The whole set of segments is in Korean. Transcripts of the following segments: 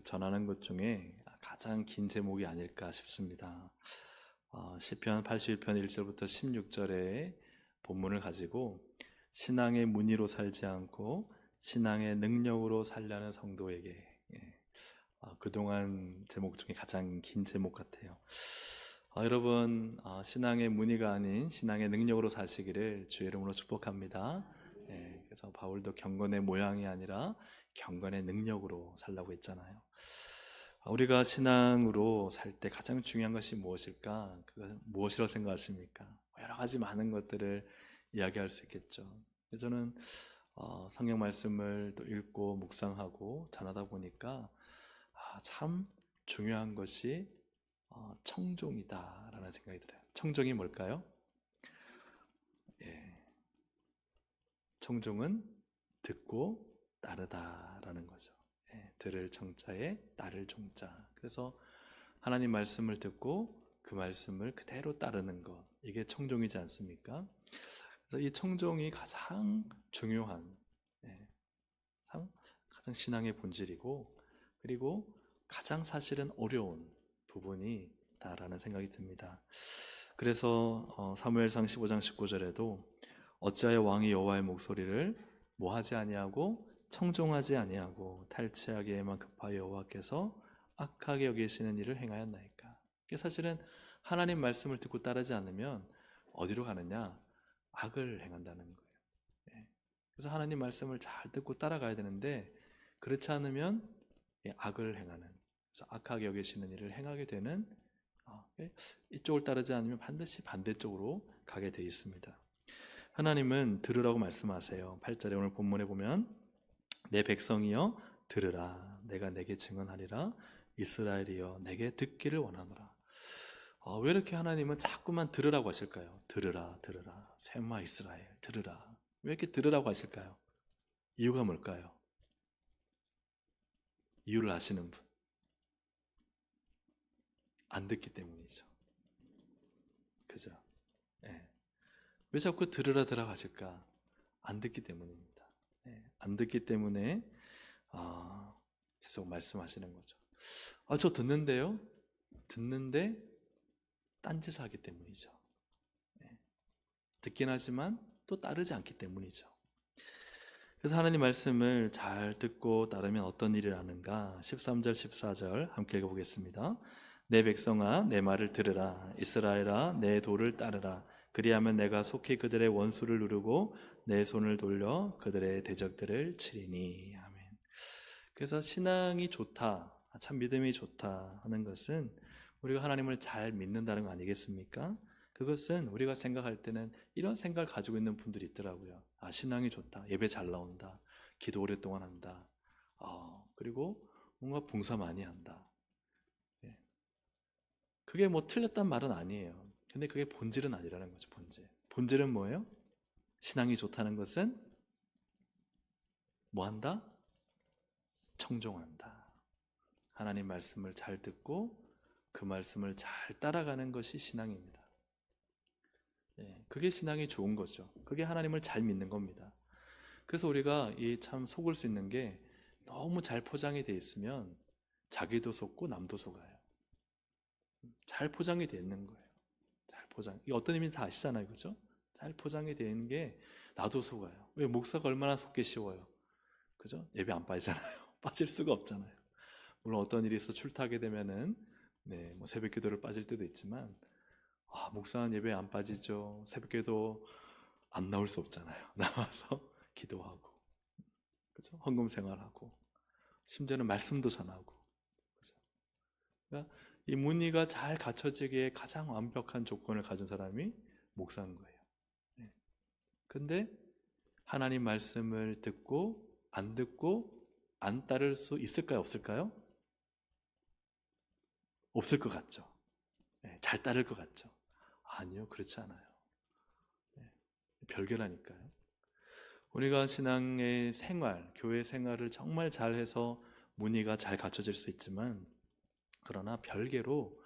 전하는 것 중에 가장 긴 제목이 아닐까 싶습니다. 시편 81편 1절부터 16절의 본문을 가지고 신앙의 문의로 살지 않고 신앙의 능력으로 살려는 성도에게, 그동안 제목 중에 가장 긴 제목 같아요. 여러분, 신앙의 문의가 아닌 신앙의 능력으로 사시기를 주의 이름으로 축복합니다. 그래서 바울도 경건의 모양이 아니라 경건의 능력으로 살라고 했잖아요. 우리가 신앙으로 살 때 가장 중요한 것이 무엇일까? 그건 무엇이라고 생각하십니까? 여러 가지 많은 것들을 이야기할 수 있겠죠. 저는 성경 말씀을 또 읽고 묵상하고 전하다 보니까 참 중요한 것이 청종이다라는 생각이 들어요. 청종이 뭘까요? 청종은 듣고 따르다라는 거죠. 들을 청자에 따를 종자. 그래서 하나님 말씀을 듣고 그 말씀을 그대로 따르는 것, 이게 청종이지 않습니까? 그래서 이 청종이 가장 중요한, 가장 신앙의 본질이고, 그리고 가장 사실은 어려운 부분이다라는 생각이 듭니다. 그래서 사무엘상 15장 19절에도 어찌하여 왕이 여호와의 목소리를 뭐하지 아니하고 청종하지 아니하고 탈취하기에만 급하여 여호와께서 악하게 여기시는 일을 행하였나이까. 사실은 하나님 말씀을 듣고 따르지 않으면 어디로 가느냐? 악을 행한다는 거예요. 그래서 하나님 말씀을 잘 듣고 따라가야 되는데 그렇지 않으면 악을 행하는, 그래서 악하게 여기시는 일을 행하게 되는, 이쪽을 따르지 않으면 반드시 반대쪽으로 가게 되어 있습니다. 하나님은 들으라고 말씀하세요. 8절에 오늘 본문에 보면 내 백성이여 들으라, 내가 내게 증언하리라, 이스라엘이여 내게 듣기를 원하노라. 왜 이렇게 하나님은 자꾸만 들으라고 하실까요? 들으라 들으라, 셈마 이스라엘 들으라. 왜 이렇게 들으라고 하실까요? 이유가 뭘까요? 이유를 아시는 분? 안 듣기 때문이죠. 그죠? 왜 자꾸 들으라 들으라 하실까? 안 듣기 때문입니다. 안 듣기 때문에 계속 말씀하시는 거죠. 저 듣는데요? 듣는데 딴짓을 하기 때문이죠. 듣긴 하지만 또 따르지 않기 때문이죠. 그래서 하나님 말씀을 잘 듣고 따르면 어떤 일이 나는가? 13절 14절 함께 읽어보겠습니다. 내 백성아 내 말을 들으라, 이스라엘아 내 도를 따르라. 그리하면 내가 속히 그들의 원수를 누르고 내 손을 돌려 그들의 대적들을 치리니. 아멘. 그래서 신앙이 좋다, 참 믿음이 좋다 하는 것은 우리가 하나님을 잘 믿는다는 거 아니겠습니까? 그것은 우리가 생각할 때는 이런 생각을 가지고 있는 분들이 있더라고요. 신앙이 좋다, 예배 잘 나온다, 기도 오랫동안 한다, 그리고 뭔가 봉사 많이 한다. 그게 뭐 틀렸단 말은 아니에요. 근데 그게 본질은 아니라는 거죠. 본질은 뭐예요? 신앙이 좋다는 것은 뭐 한다? 청종한다. 하나님 말씀을 잘 듣고 그 말씀을 잘 따라가는 것이 신앙입니다. 그게 신앙이 좋은 거죠. 그게 하나님을 잘 믿는 겁니다. 그래서 우리가 이 참 속을 수 있는 게 너무 잘 포장이 돼 있으면 자기도 속고 남도 속아요. 잘 포장이 돼 있는 거예요. 잘 포장. 이 어떤 의미인지 다 아시잖아요, 그죠? 잘 포장이 돼 있는 게 나도 속아요. 왜? 목사가 얼마나 속기 쉬워요, 그죠? 예배 안 빠지잖아요. 빠질 수가 없잖아요. 물론 어떤 일이 있어 출타하게 되면은 뭐 새벽기도를 빠질 때도 있지만 목사는 예배 안 빠지죠. 새벽기도 안 나올 수 없잖아요. 나와서 기도하고, 그죠? 헌금 생활하고, 심지어는 말씀도 전하고, 그죠? 그러니까 이 문의가 잘 갖춰지기에 가장 완벽한 조건을 가진 사람이 목사인 거예요. 근데 하나님 말씀을 듣고 안 따를 수 있을까요? 없을까요? 없을 것 같죠. 잘 따를 것 같죠. 아니요, 그렇지 않아요. 별개라니까요. 우리가 신앙의 생활, 교회 생활을 정말 잘해서 문의가 잘 갖춰질 수 있지만, 그러나 별개로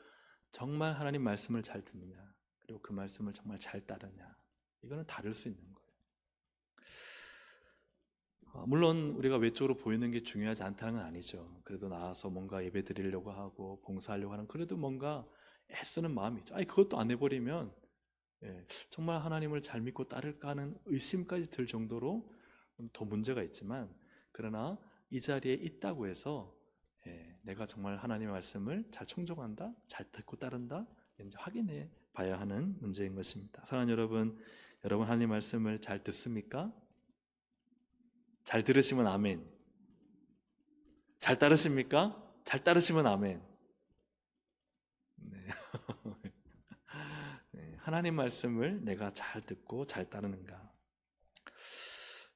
정말 하나님 말씀을 잘 듣느냐, 그리고 그 말씀을 정말 잘 따르냐, 이거는 다를 수 있는 거예요. 물론 우리가 외적으로 보이는 게 중요하지 않다는 건 아니죠. 그래도 나와서 뭔가 예배 드리려고 하고 봉사하려고 하는, 그래도 뭔가 애쓰는 마음이 있죠. 아니, 그것도 안 해버리면 정말 하나님을 잘 믿고 따를까 하는 의심까지 들 정도로 더 문제가 있지만, 그러나 이 자리에 있다고 해서 내가 정말 하나님의 말씀을 잘 청종한다, 잘 듣고 따른다, 이제 확인해 봐야 하는 문제인 것입니다. 사랑하는 여러분, 여러분 하나님 말씀을 잘 듣습니까? 잘 들으시면 아멘. 잘 따르십니까? 잘 따르시면 아멘. 네. 네. 하나님 말씀을 내가 잘 듣고 잘 따르는가?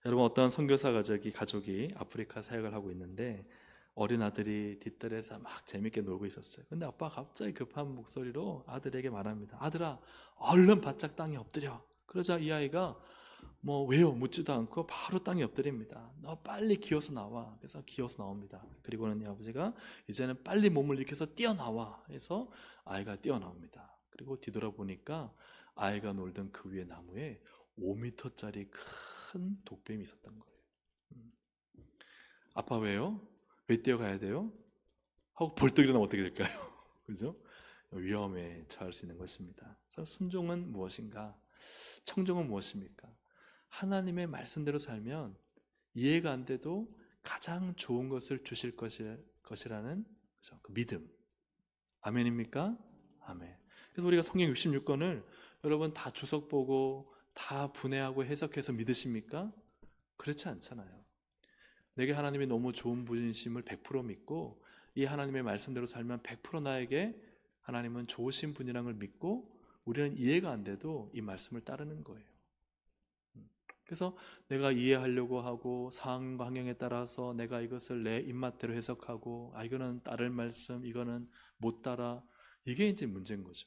여러분, 어떤 선교사 가족이 아프리카 사역을 하고 있는데 어린 아들이 뒷뜰에서 막 재밌게 놀고 있었어요. 근데 아빠가 갑자기 급한 목소리로 아들에게 말합니다. 아들아, 얼른 바짝 땅에 엎드려. 그러자 이 아이가 뭐 왜요? 묻지도 않고 바로 땅에 엎드립니다. 너 빨리 기어서 나와. 그래서 기어서 나옵니다. 그리고는 이 아버지가 이제는 빨리 몸을 일으켜서 뛰어나와 해서 아이가 뛰어나옵니다. 그리고 뒤돌아보니까 아이가 놀던 그 위에 나무에 5m짜리 큰 독뱀이 있었던 거예요. 아빠 왜요? 왜 뛰어가야 돼요? 하고 벌떡 일어나면 어떻게 될까요? 그죠? 위험에 처할 수 있는 것입니다. 그래서 순종은 무엇인가? 청종은 무엇입니까? 하나님의 말씀대로 살면 이해가 안 돼도 가장 좋은 것을 주실 것이라는 그 믿음. 아멘입니까? 아멘. 그래서 우리가 성경 66권을 여러분 다 주석 보고 다 분해하고 해석해서 믿으십니까? 그렇지 않잖아요. 내게 하나님이 너무 좋은 분이심을 100% 믿고 이 하나님의 말씀대로 살면 100% 나에게 하나님은 좋으신 분이라는 걸 믿고 우리는 이해가 안 돼도 이 말씀을 따르는 거예요. 그래서 내가 이해하려고 하고 상황과 환경에 따라서 내가 이것을 내 입맛대로 해석하고 이거는 따를 말씀, 이거는 못 따라, 이게 이제 문제인 거죠.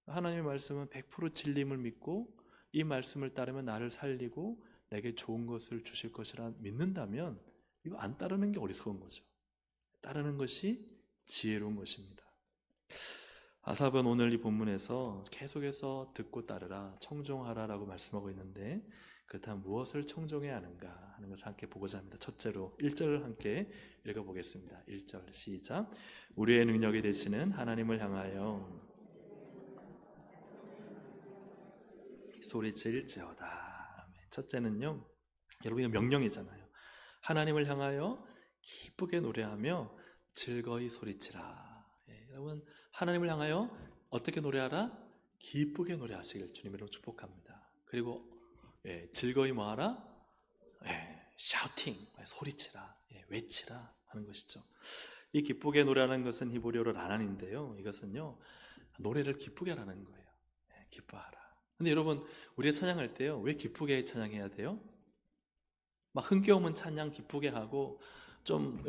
하나님의 말씀은 100% 진리임을 믿고 이 말씀을 따르면 나를 살리고 내게 좋은 것을 주실 것이라 믿는다면 이거 안 따르는 게 어리석은 거죠. 따르는 것이 지혜로운 것입니다. 아삽은 오늘 이 본문에서 계속해서 듣고 따르라, 청종하라라고 말씀하고 있는데 그렇다면 무엇을 청종해야 하는가 하는 것을 함께 보고자 합니다. 첫째로 1절을 함께 읽어보겠습니다. 1절 시작. 우리의 능력이 되시는 하나님을 향하여 소리질지어다. 첫째는요, 여러분 이거 명령이잖아요. 하나님을 향하여 기쁘게 노래하며 즐거이 소리치라. 여러분 하나님을 향하여 어떻게 노래하라? 기쁘게 노래하시길 주님으로 축복합니다. 그리고 즐거이 뭐하라? 샤우팅, 소리치라, 외치라 하는 것이죠. 이 기쁘게 노래하는 것은 히브리어로 라난인데요, 이것은요 노래를 기쁘게 하라는 거예요. 기뻐하라. 근데 여러분 우리가 찬양할 때요 왜 기쁘게 찬양해야 돼요? 막 흥겨우면 찬양 기쁘게 하고 좀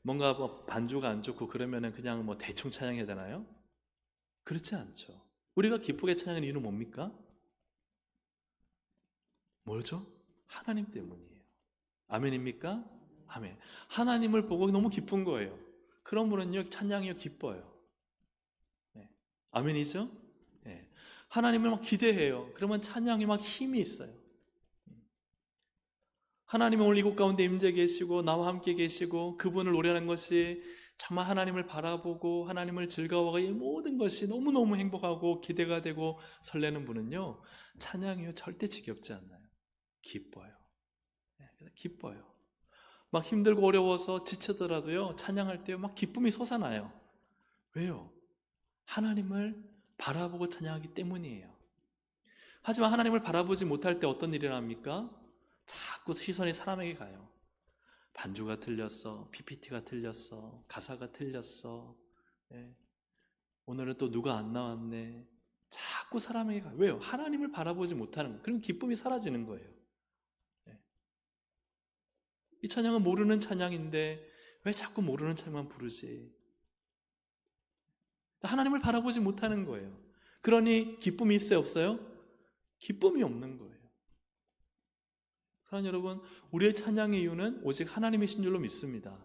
뭔가 뭐 반주가 안 좋고 그러면은 그냥 뭐 대충 찬양해야 되나요? 그렇지 않죠. 우리가 기쁘게 찬양하는 이유는 뭡니까? 뭐죠? 하나님 때문이에요. 아멘입니까? 아멘. 하나님을 보고 너무 기쁜 거예요. 그런 분은요 찬양이요 기뻐요. 아멘이죠? 하나님을 막 기대해요. 그러면 찬양이 막 힘이 있어요. 하나님은 오늘 이곳 가운데 임재 계시고 나와 함께 계시고 그분을 노래하는 것이 정말 하나님을 바라보고 하나님을 즐거워하고 이 모든 것이 너무너무 행복하고 기대가 되고 설레는 분은요 찬양이요 절대 지겹지 않아요. 기뻐요. 기뻐요. 막 힘들고 어려워서 지치더라도요 찬양할 때 막 기쁨이 솟아나요. 왜요? 하나님을 바라보고 찬양하기 때문이에요. 하지만 하나님을 바라보지 못할 때 어떤 일이 일어납니까? 자꾸 시선이 사람에게 가요. 반주가 틀렸어, PPT가 틀렸어, 가사가 틀렸어, 오늘은 또 누가 안 나왔네. 자꾸 사람에게 가요. 왜요? 하나님을 바라보지 못하는 거예요. 그럼 기쁨이 사라지는 거예요. 이 찬양은 모르는 찬양인데 왜 자꾸 모르는 찬양만 부르지? 하나님을 바라보지 못하는 거예요. 그러니 기쁨이 있어요, 없어요? 기쁨이 없는 거예요. 사랑하는 여러분, 우리의 찬양의 이유는 오직 하나님이신 줄로 믿습니다.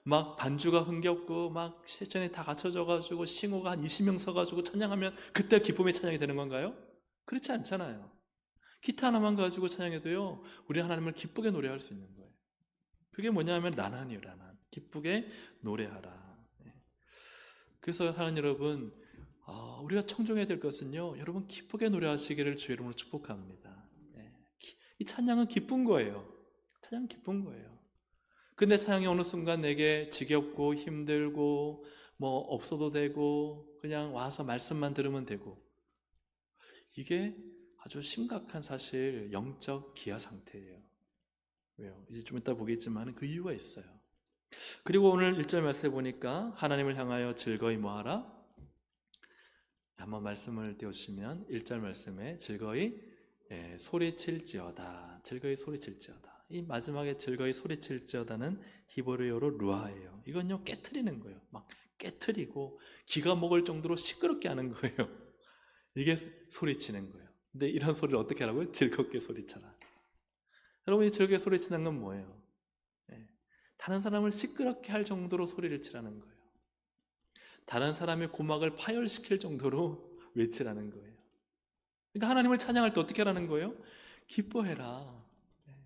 막 반주가 흥겹고 막 세션이 다 갖춰져가지고 싱어가 한 20명 서가지고 찬양하면 그때 기쁨의 찬양이 되는 건가요? 그렇지 않잖아요. 기타 하나만 가지고 찬양해도요, 우리 하나님을 기쁘게 노래할 수 있는 거예요. 그게 뭐냐면 라난이에요. 라난. 기쁘게 노래하라. 그래서 하나님 여러분, 우리가 청종해야 될 것은요, 여러분 기쁘게 노래하시기를 주의 이름으로 축복합니다. 이 찬양은 기쁜 거예요. 찬양 기쁜 거예요. 근데 찬양이 어느 순간 내게 지겹고 힘들고 뭐 없어도 되고 그냥 와서 말씀만 들으면 되고, 이게 아주 심각한 사실 영적 기아 상태예요. 왜요? 이제 좀 이따 보겠지만 그 이유가 있어요. 그리고 오늘 1절 말씀에 보니까 하나님을 향하여 즐거이 뭐하라? 한번 말씀을 띄워주시면 1절 말씀에 즐거이 소리칠지어다. 즐거이 소리칠지어다. 이 마지막에 즐거이 소리칠지어다는 히브리어로 루아예요. 이건요 깨트리는 거예요. 막 깨트리고 기가 먹을 정도로 시끄럽게 하는 거예요. 이게 소리치는 거예요. 근데 이런 소리를 어떻게 하라고요? 즐겁게 소리쳐라. 여러분이 즐겁게 소리치는 건 뭐예요? 다른 사람을 시끄럽게 할 정도로 소리를 치라는 거예요. 다른 사람의 고막을 파열시킬 정도로 외치라는 거예요. 그러니까 하나님을 찬양할 때 어떻게 하라는 거예요? 기뻐해라.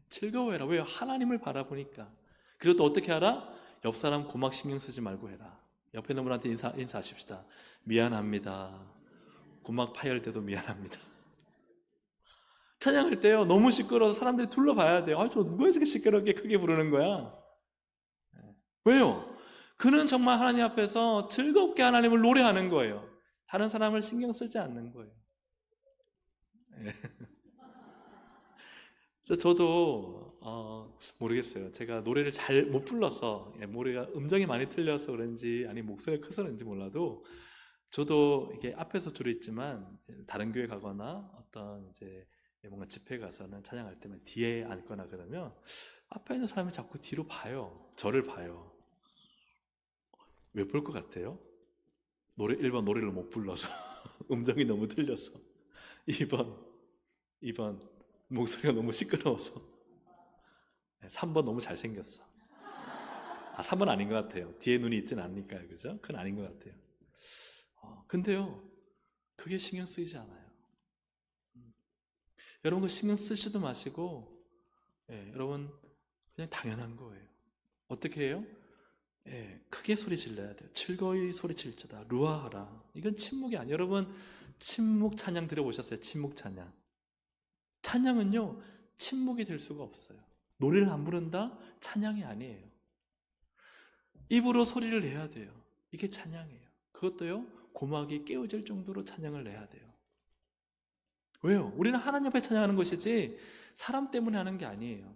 즐거워해라. 왜요? 하나님을 바라보니까. 그리고 또 어떻게 하라? 옆 사람 고막 신경 쓰지 말고 해라. 옆에 있는 분한테 인사하십시다. 미안합니다. 고막 파열돼도 미안합니다. 찬양할 때요, 너무 시끄러워서 사람들이 둘러봐야 돼요. 저 누가 이렇게 시끄럽게 크게 부르는 거야? 왜요? 그는 정말 하나님 앞에서 즐겁게 하나님을 노래하는 거예요. 다른 사람을 신경 쓰지 않는 거예요. 그래서 저도 모르겠어요. 제가 노래를 잘 못 불러서, 노래가 음정이 많이 틀려서 그런지 아니 목소리가 커서 그런지 몰라도, 저도 이게 앞에서 주로 있지만 다른 교회 가거나 어떤 이제 뭔가 집회 가서는 찬양할 때만 뒤에 앉거나 그러면 앞에 있는 사람이 자꾸 뒤로 봐요. 저를 봐요. 왜 볼 것 같아요? 1번 노래를 못 불러서 음정이 너무 틀려서, 2번 목소리가 너무 시끄러워서, 3번 너무 잘생겼어. 3번 아닌 것 같아요. 뒤에 눈이 있진 않으니까요. 그죠? 그건 아닌 것 같아요. 근데요, 그게 신경 쓰이지 않아요. 여러분 그 신경 쓰지도 마시고, 여러분 그냥 당연한 거예요. 어떻게 해요? 크게 소리 질러야 돼요. 즐거이 소리 질지다. 루아하라. 이건 침묵이 아니에요. 여러분 침묵 찬양 들어보셨어요? 침묵 찬양. 찬양은요 침묵이 될 수가 없어요. 노래를 안 부른다? 찬양이 아니에요. 입으로 소리를 내야 돼요. 이게 찬양이에요. 그것도요 고막이 깨어질 정도로 찬양을 내야 돼요. 왜요? 우리는 하나님 앞에 찬양하는 것이지 사람 때문에 하는 게 아니에요.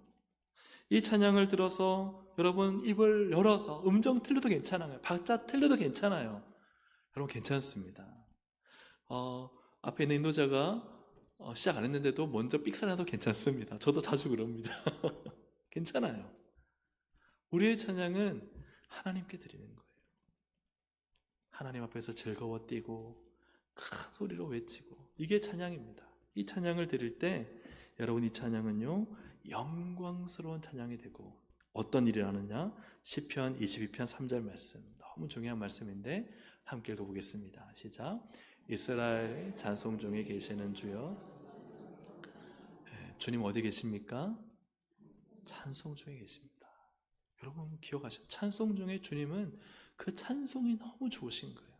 이 찬양을 들어서 여러분 입을 열어서 음정 틀려도 괜찮아요. 박자 틀려도 괜찮아요. 여러분 괜찮습니다. 앞에 있는 인도자가 시작 안 했는데도 먼저 삑사나도 괜찮습니다. 저도 자주 그럽니다. 괜찮아요. 우리의 찬양은 하나님께 드리는 거예요. 하나님 앞에서 즐거워 뛰고 큰 소리로 외치고, 이게 찬양입니다. 이 찬양을 드릴 때 여러분 이 찬양은요 영광스러운 찬양이 되고, 어떤 일이 하느냐? 시편 22편 3절 말씀, 너무 중요한 말씀인데 함께 읽어보겠습니다. 시작. 이스라엘의 찬송 중에 계시는 주여. 주님 어디 계십니까? 찬송 중에 계십니다. 여러분 기억하시죠? 찬송 중에 주님은 그 찬송이 너무 좋으신 거예요.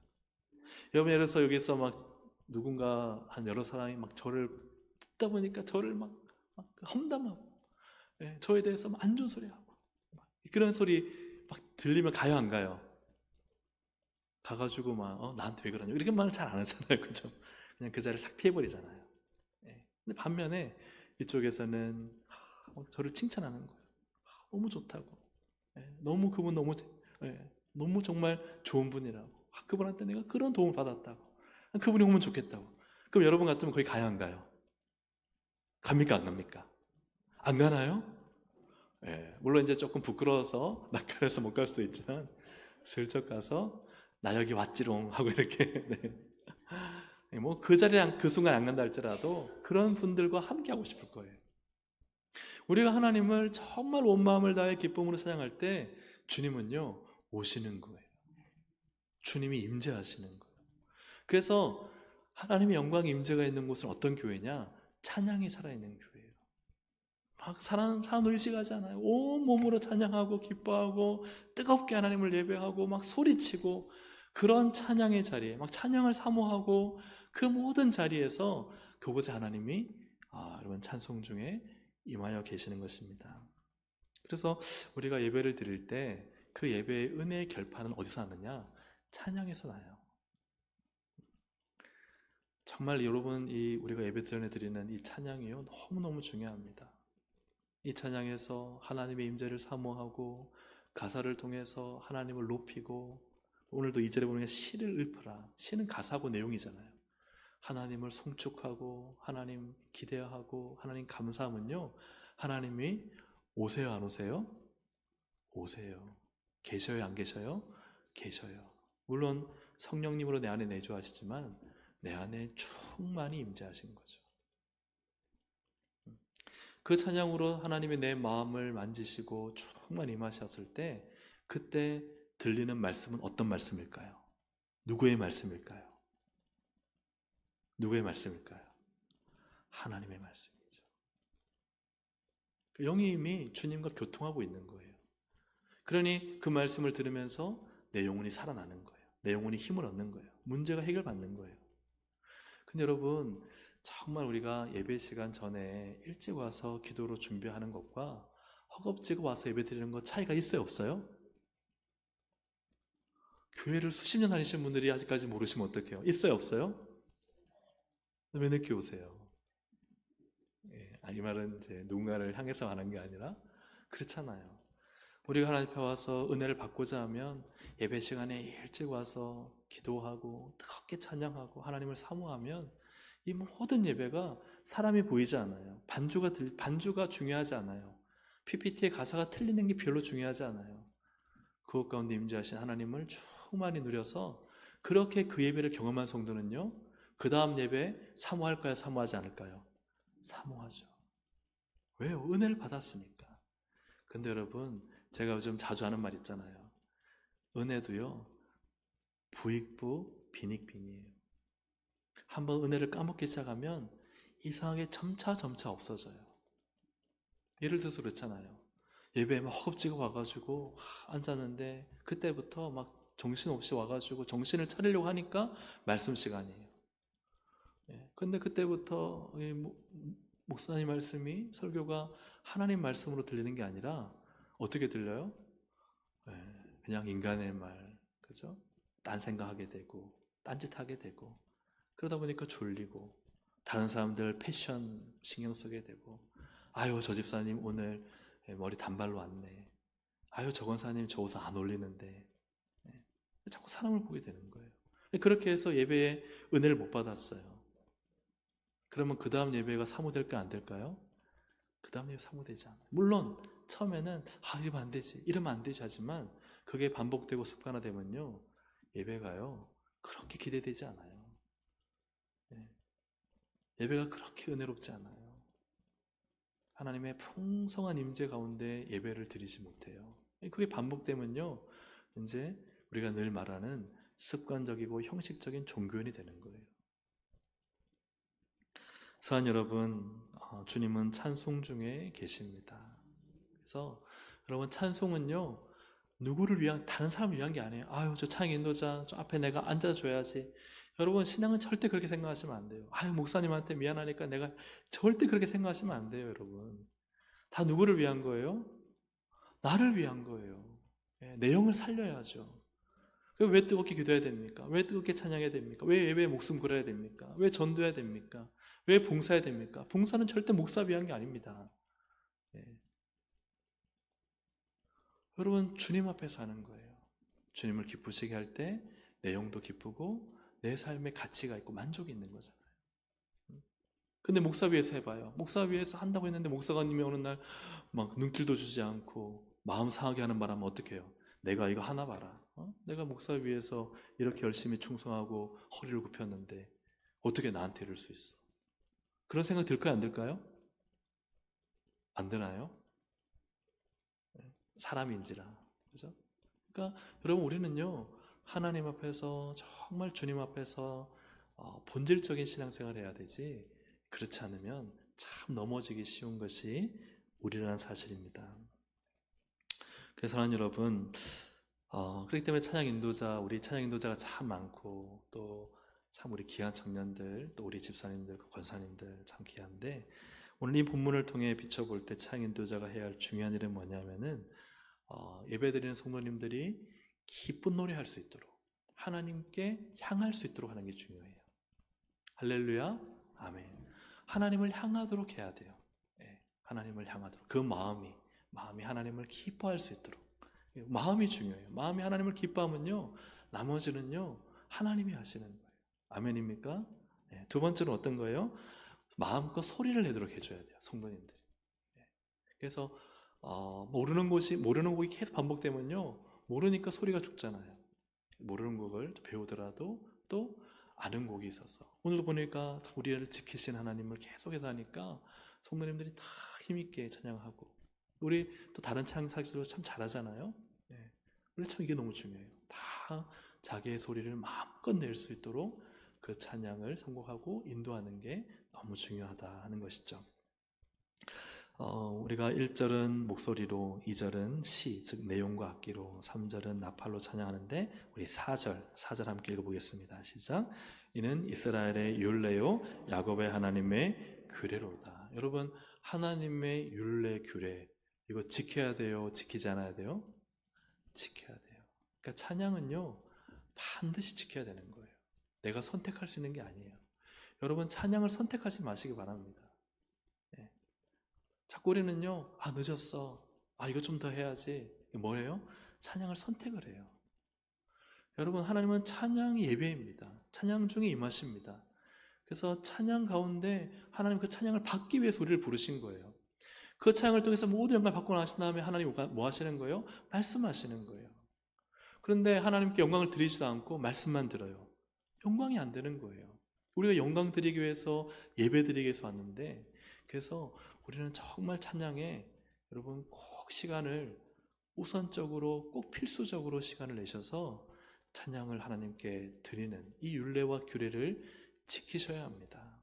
여러분 예를 들어서 여기서 막 누군가 한 여러 사람이 막 저를 듣다 보니까 저를 막 험담하고, 저에 대해서 안 좋은 소리 하고, 그런 소리 막 들리면 가요 안 가요? 가가지고 막 나한테 왜 그러냐 이렇게 말을 잘 안 하잖아요. 그죠? 그냥 그 자리를 싹 피해버리잖아요. 근데 반면에 이쪽에서는 저를 칭찬하는 거예요. 너무 좋다고, 너무 그분 너무 정말 좋은 분이라고, 그분한테 내가 그런 도움을 받았다고, 그분이 오면 좋겠다고. 그럼 여러분 같으면 거기 가요 안 가요? 갑니까 안 갑니까? 안 가나요? 물론 이제 조금 부끄러워서 낯가려서 못 갈 수도 있지만 슬쩍 가서 나 여기 왔지롱 하고 이렇게 뭐 그 자리에 그 순간 안 간다 할지라도 그런 분들과 함께 하고 싶을 거예요. 우리가 하나님을 정말 온 마음을 다해 기쁨으로 찬양할 때 주님은요 오시는 거예요. 주님이 임재하시는 거예요. 그래서 하나님의 영광 임재가 있는 곳은 어떤 교회냐? 찬양이 살아있는 교회예요. 막 사람을 의식하지 않아요. 온 몸으로 찬양하고 기뻐하고 뜨겁게 하나님을 예배하고 막 소리치고, 그런 찬양의 자리에 막 찬양을 사모하고, 그 모든 자리에서 그곳에 하나님이 여러분 찬송 중에 임하여 계시는 것입니다. 그래서 우리가 예배를 드릴 때 그 예배의 은혜의 결판은 어디서 나느냐? 찬양에서 나요. 정말 여러분, 우리가 예배 전에 드리는 이 찬양이요, 너무너무 중요합니다. 이 찬양에서 하나님의 임재를 사모하고 가사를 통해서 하나님을 높이고, 오늘도 2절에 보면 시를 읊으라. 시는 가사고 내용이잖아요. 하나님을 송축하고 하나님 기대하고 하나님 감사하면요, 하나님이 오세요 안 오세요? 오세요. 계셔요 안 계셔요? 계셔요. 물론 성령님으로 내 안에 내주하시지만 내 안에 충만히 임재하신 거죠. 그 찬양으로 하나님이 내 마음을 만지시고 충만히 임하셨을 때, 그때 들리는 말씀은 어떤 말씀일까요? 누구의 말씀일까요? 누구의 말씀일까요? 하나님의 말씀이죠. 영이 이미 주님과 교통하고 있는 거예요. 그러니 그 말씀을 들으면서 내 영혼이 살아나는 거예요. 내 영혼이 힘을 얻는 거예요. 문제가 해결받는 거예요. 근데 여러분, 정말 우리가 예배 시간 전에 일찍 와서 기도로 준비하는 것과 허겁지겁 와서 예배 드리는 것 차이가 있어요, 없어요? 교회를 수십 년 다니신 분들이 아직까지 모르시면 어떡해요? 있어요, 없어요? 왜 늦게 오세요? 이 말은 이제 누군가를 향해서 하는 게 아니라 그렇잖아요. 우리가 하나님 앞에 와서 은혜를 받고자 하면 예배 시간에 일찍 와서 기도하고 뜨겁게 찬양하고 하나님을 사모하면 이 모든 예배가 사람이 보이지 않아요. 반주가 중요하지 않아요. PPT의 가사가 틀리는 게 별로 중요하지 않아요. 그것 가운데 임재하신 하나님을 충만히 누려서 그렇게 그 예배를 경험한 성도는요, 그 다음 예배 사모할까요? 사모하지 않을까요? 사모하죠. 왜요? 은혜를 받았으니까. 근데 여러분, 제가 요즘 자주 하는 말 있잖아요. 은혜도요, 부익부 빈익빈이에요. 한번 은혜를 까먹기 시작하면 이상하게 점차 없어져요. 예를 들어서 그렇잖아요. 예배에 막 허겁지겁 와가지고 앉았는데 그때부터 막 정신없이 와가지고 정신을 차리려고 하니까 말씀 시간이에요. 근데 그때부터 목사님 말씀이, 설교가 하나님 말씀으로 들리는 게 아니라 어떻게 들려요? 그냥 인간의 말, 그죠? 딴 생각하게 되고 딴짓하게 되고, 그러다 보니까 졸리고 다른 사람들 패션 신경 쓰게 되고, 아유 저 집사님 오늘 머리 단발로 왔네, 아유 저 권사님 저 옷은 안 어울리는데, 자꾸 사람을 보게 되는 거예요. 그렇게 해서 예배에 은혜를 못 받았어요. 그러면 그 다음 예배가 사모될까 안 될까요? 그 다음 예배 사모되지 않아요. 물론 처음에는 이러면 안 되지, 이러면 안 되지 하지만 그게 반복되고 습관화되면요, 예배가요 그렇게 기대되지 않아요. 예배가 그렇게 은혜롭지 않아요. 하나님의 풍성한 임재 가운데 예배를 드리지 못해요. 그게 반복되면요, 이제 우리가 늘 말하는 습관적이고 형식적인 종교인이 되는 거예요. 사랑 여러분, 주님은 찬송 중에 계십니다. 그래서 여러분, 찬송은요, 누구를 위한, 다른 사람을 위한 게 아니에요. 아유 저 찬양 인도자 저 앞에 내가 앉아줘야지. 여러분, 신앙은 절대 그렇게 생각하시면 안 돼요. 아유 목사님한테 미안하니까 내가, 절대 그렇게 생각하시면 안 돼요. 여러분, 다 누구를 위한 거예요? 나를 위한 거예요. 내 영을 살려야죠. 왜 뜨겁게 기도해야 됩니까? 왜 뜨겁게 찬양해야 됩니까? 왜 예배에 목숨 걸어야 됩니까? 왜 전도해야 됩니까? 왜 봉사해야 됩니까? 봉사는 절대 목사 위한 게 아닙니다. 여러분, 주님 앞에서 하는 거예요. 주님을 기쁘시게 할 때 내 영도 기쁘고 내 삶에 가치가 있고 만족이 있는 거잖아요. 근데 목사 위에서 해봐요. 목사 위에서 한다고 했는데 목사님이 어느 날 막 눈길도 주지 않고 마음 상하게 하는 바람은 어떻게 해요? 내가 이거 하나 봐라. 내가 목사 위에서 이렇게 열심히 충성하고 허리를 굽혔는데 어떻게 나한테 이럴 수 있어? 그런 생각 들까요? 안 들까요? 안 드나요? 사람인지라. 그죠? 그러니까 여러분, 우리는요, 하나님 앞에서 정말 주님 앞에서 본질적인 신앙생활을 해야 되지, 그렇지 않으면 참 넘어지기 쉬운 것이 우리라는 사실입니다. 그래서 사랑하는 여러분, 그렇기 때문에 우리 찬양 인도자가 참 많고, 또 참 우리 귀한 청년들, 또 우리 집사님들, 권사님들 참 귀한데, 오늘 이 본문을 통해 비춰볼 때 찬양 인도자가 해야 할 중요한 일은 뭐냐면은, 예배드리는 성도님들이 기쁜 노래할 수 있도록, 하나님께 향할 수 있도록 하는 게 중요해요. 할렐루야, 아멘. 하나님을 향하도록 해야 돼요. 예, 하나님을 향하도록. 그 마음이 하나님을 기뻐할 수 있도록. 마음이 중요해요. 마음이 하나님을 기뻐하면요, 나머지는요, 하나님이 하시는 거예요. 아멘입니까? 예, 두 번째는 어떤 거예요? 마음껏 소리를 내도록 해줘야 돼요, 성도님들이. 예, 그래서 모르는 곡이 계속 반복되면요, 모르니까 소리가 죽잖아요. 모르는 곡을 배우더라도 또 아는 곡이 있어서, 오늘도 보니까 우리를 지키신 하나님을 계속해서 하니까 성도님들이 다 힘있게 찬양하고, 우리 또 다른 찬양사들도 참 잘하잖아요. 네. 우리 참 이게 너무 중요해요. 다 자기의 소리를 마음껏 낼 수 있도록 그 찬양을 선곡하고 인도하는 게 너무 중요하다 하는 것이죠. 우리가 1절은 목소리로, 2절은 시, 즉 내용과 악기로, 3절은 나팔로 찬양하는데, 우리 4절 함께 읽어보겠습니다. 시작. 이는 이스라엘의 율례요 야곱의 하나님의 규례로다. 여러분, 하나님의 율례, 규례, 이거 지켜야 돼요? 지키지 않아야 돼요? 지켜야 돼요. 그러니까 찬양은요, 반드시 지켜야 되는 거예요. 내가 선택할 수 있는 게 아니에요. 여러분, 찬양을 선택하지 마시기 바랍니다. 자꾸 우리는요, 늦었어. 이거 좀 더 해야지. 뭐예요? 찬양을 선택을 해요. 여러분, 하나님은 찬양 예배입니다. 찬양 중에 임하십니다. 그래서 찬양 가운데 하나님 그 찬양을 받기 위해서 우리를 부르신 거예요. 그 찬양을 통해서 모든 영광을 받고 나신 다음에 하나님 뭐 하시는 거예요? 말씀하시는 거예요. 그런데 하나님께 영광을 드리지도 않고 말씀만 들어요. 영광이 안 되는 거예요. 우리가 영광 드리기 위해서, 예배 드리기 위해서 왔는데, 그래서 우리는 정말 찬양에 여러분 꼭 시간을, 우선적으로 꼭 필수적으로 시간을 내셔서 찬양을 하나님께 드리는 이 율례와 규례를 지키셔야 합니다.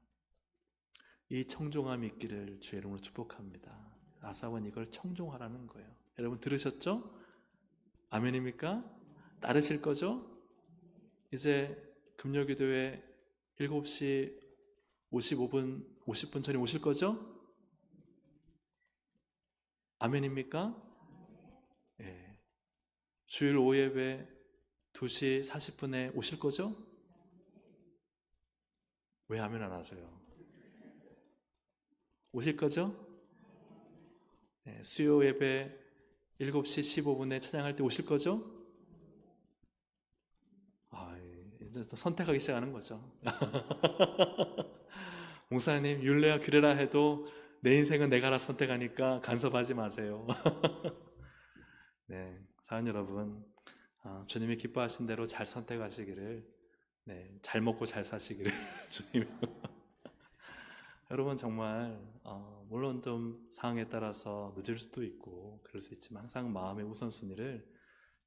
이 청종함이 있기를 주의 이름으로 축복합니다. 아삽은 이걸 청종하라는 거예요. 여러분 들으셨죠? 아멘입니까? 따르실 거죠? 이제 금요기도에 7시 50분 전에 오실 거죠? 아멘입니까? 예. 주일 오후 예배 2시 40분에 오실 거죠? 왜 아멘 안 하세요? 오실 거죠? 예. 수요 예배 7시 15분에 찬양할 때 오실 거죠? 이제 또 선택하기 시작하는 거죠. 목사님, 율례와 규례라 해도 내 인생은 내가 알아서 선택하니까 간섭하지 마세요. 네, 사랑하는 여러분, 주님이 기뻐하신 대로 잘 선택하시기를, 잘 먹고 잘 사시기를 주님. 여러분 정말 물론 좀 상황에 따라서 늦을 수도 있고 그럴 수 있지만 항상 마음의 우선순위를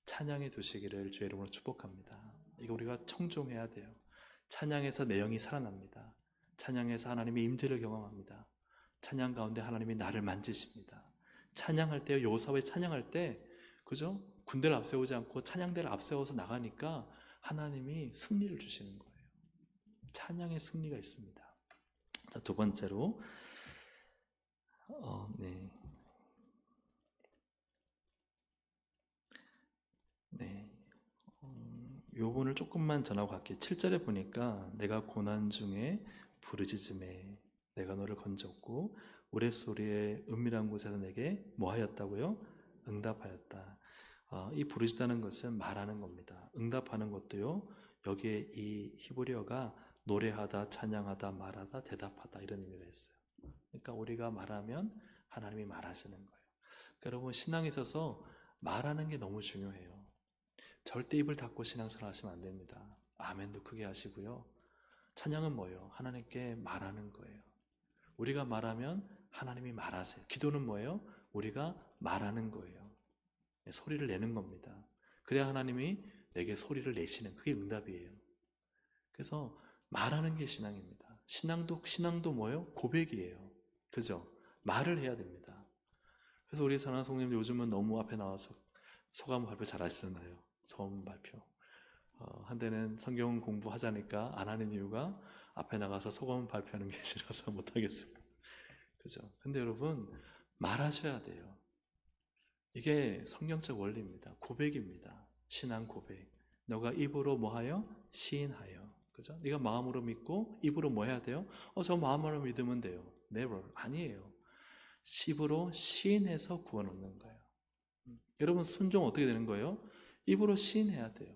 찬양해 두시기를 주의 이름으로 축복합니다. 이거 우리가 청종해야 돼요. 찬양에서 내 영이 살아납니다. 찬양에서 하나님의 임재를 경험합니다. 찬양 가운데 하나님이 나를 만지십니다. 찬양할 때, 요사회 찬양할 때, 그죠? 군대를 앞세우지 않고 찬양대를 앞세워서 나가니까 하나님이 승리를 주시는 거예요. 찬양의 승리가 있습니다. 자, 두 번째로, 요번을 조금만 전하고 갈게요. 7절에 보니까 내가 고난 중에 부르짖음에 내가 너를 건졌고 우레소리의 은밀한 곳에서 내게 뭐하였다고요? 응답하였다. 이 부르짖다는 것은 말하는 겁니다. 응답하는 것도요, 여기에 이 히브리어가 노래하다, 찬양하다, 말하다, 대답하다 이런 의미가 있어요. 그러니까 우리가 말하면 하나님이 말하시는 거예요. 그러니까 여러분, 신앙에 있어서 말하는 게 너무 중요해요. 절대 입을 닫고 신앙생활 하시면 안 됩니다. 아멘도 크게 하시고요. 찬양은 뭐예요? 하나님께 말하는 거예요. 우리가 말하면 하나님이 말하세요. 기도는 뭐예요? 우리가 말하는 거예요. 소리를 내는 겁니다. 그래야 하나님이 내게 소리를 내시는, 그게 응답이에요. 그래서 말하는 게 신앙입니다. 신앙도 뭐예요? 고백이에요. 그죠? 말을 해야 됩니다. 그래서 우리 사랑하는 성도님들 요즘은 너무 앞에 나와서 소감 발표 잘 하시잖아요. 소감 발표. 한때는 성경 공부하자니까 안 하는 이유가 앞에 나가서 소감 발표하는 게 싫어서 못 하겠어요. 그죠? 근데 여러분, 말하셔야 돼요. 이게 성경적 원리입니다. 고백입니다. 신앙 고백. 너가 입으로 뭐하여? 시인하여. 그죠? 네가 마음으로 믿고 입으로 뭐 해야 돼요? 저 마음으로 믿으면 돼요. Never. 아니에요. 입으로 시인해서 구원 얻는 거예요. 여러분, 순종 어떻게 되는 거예요? 입으로 시인해야 돼요.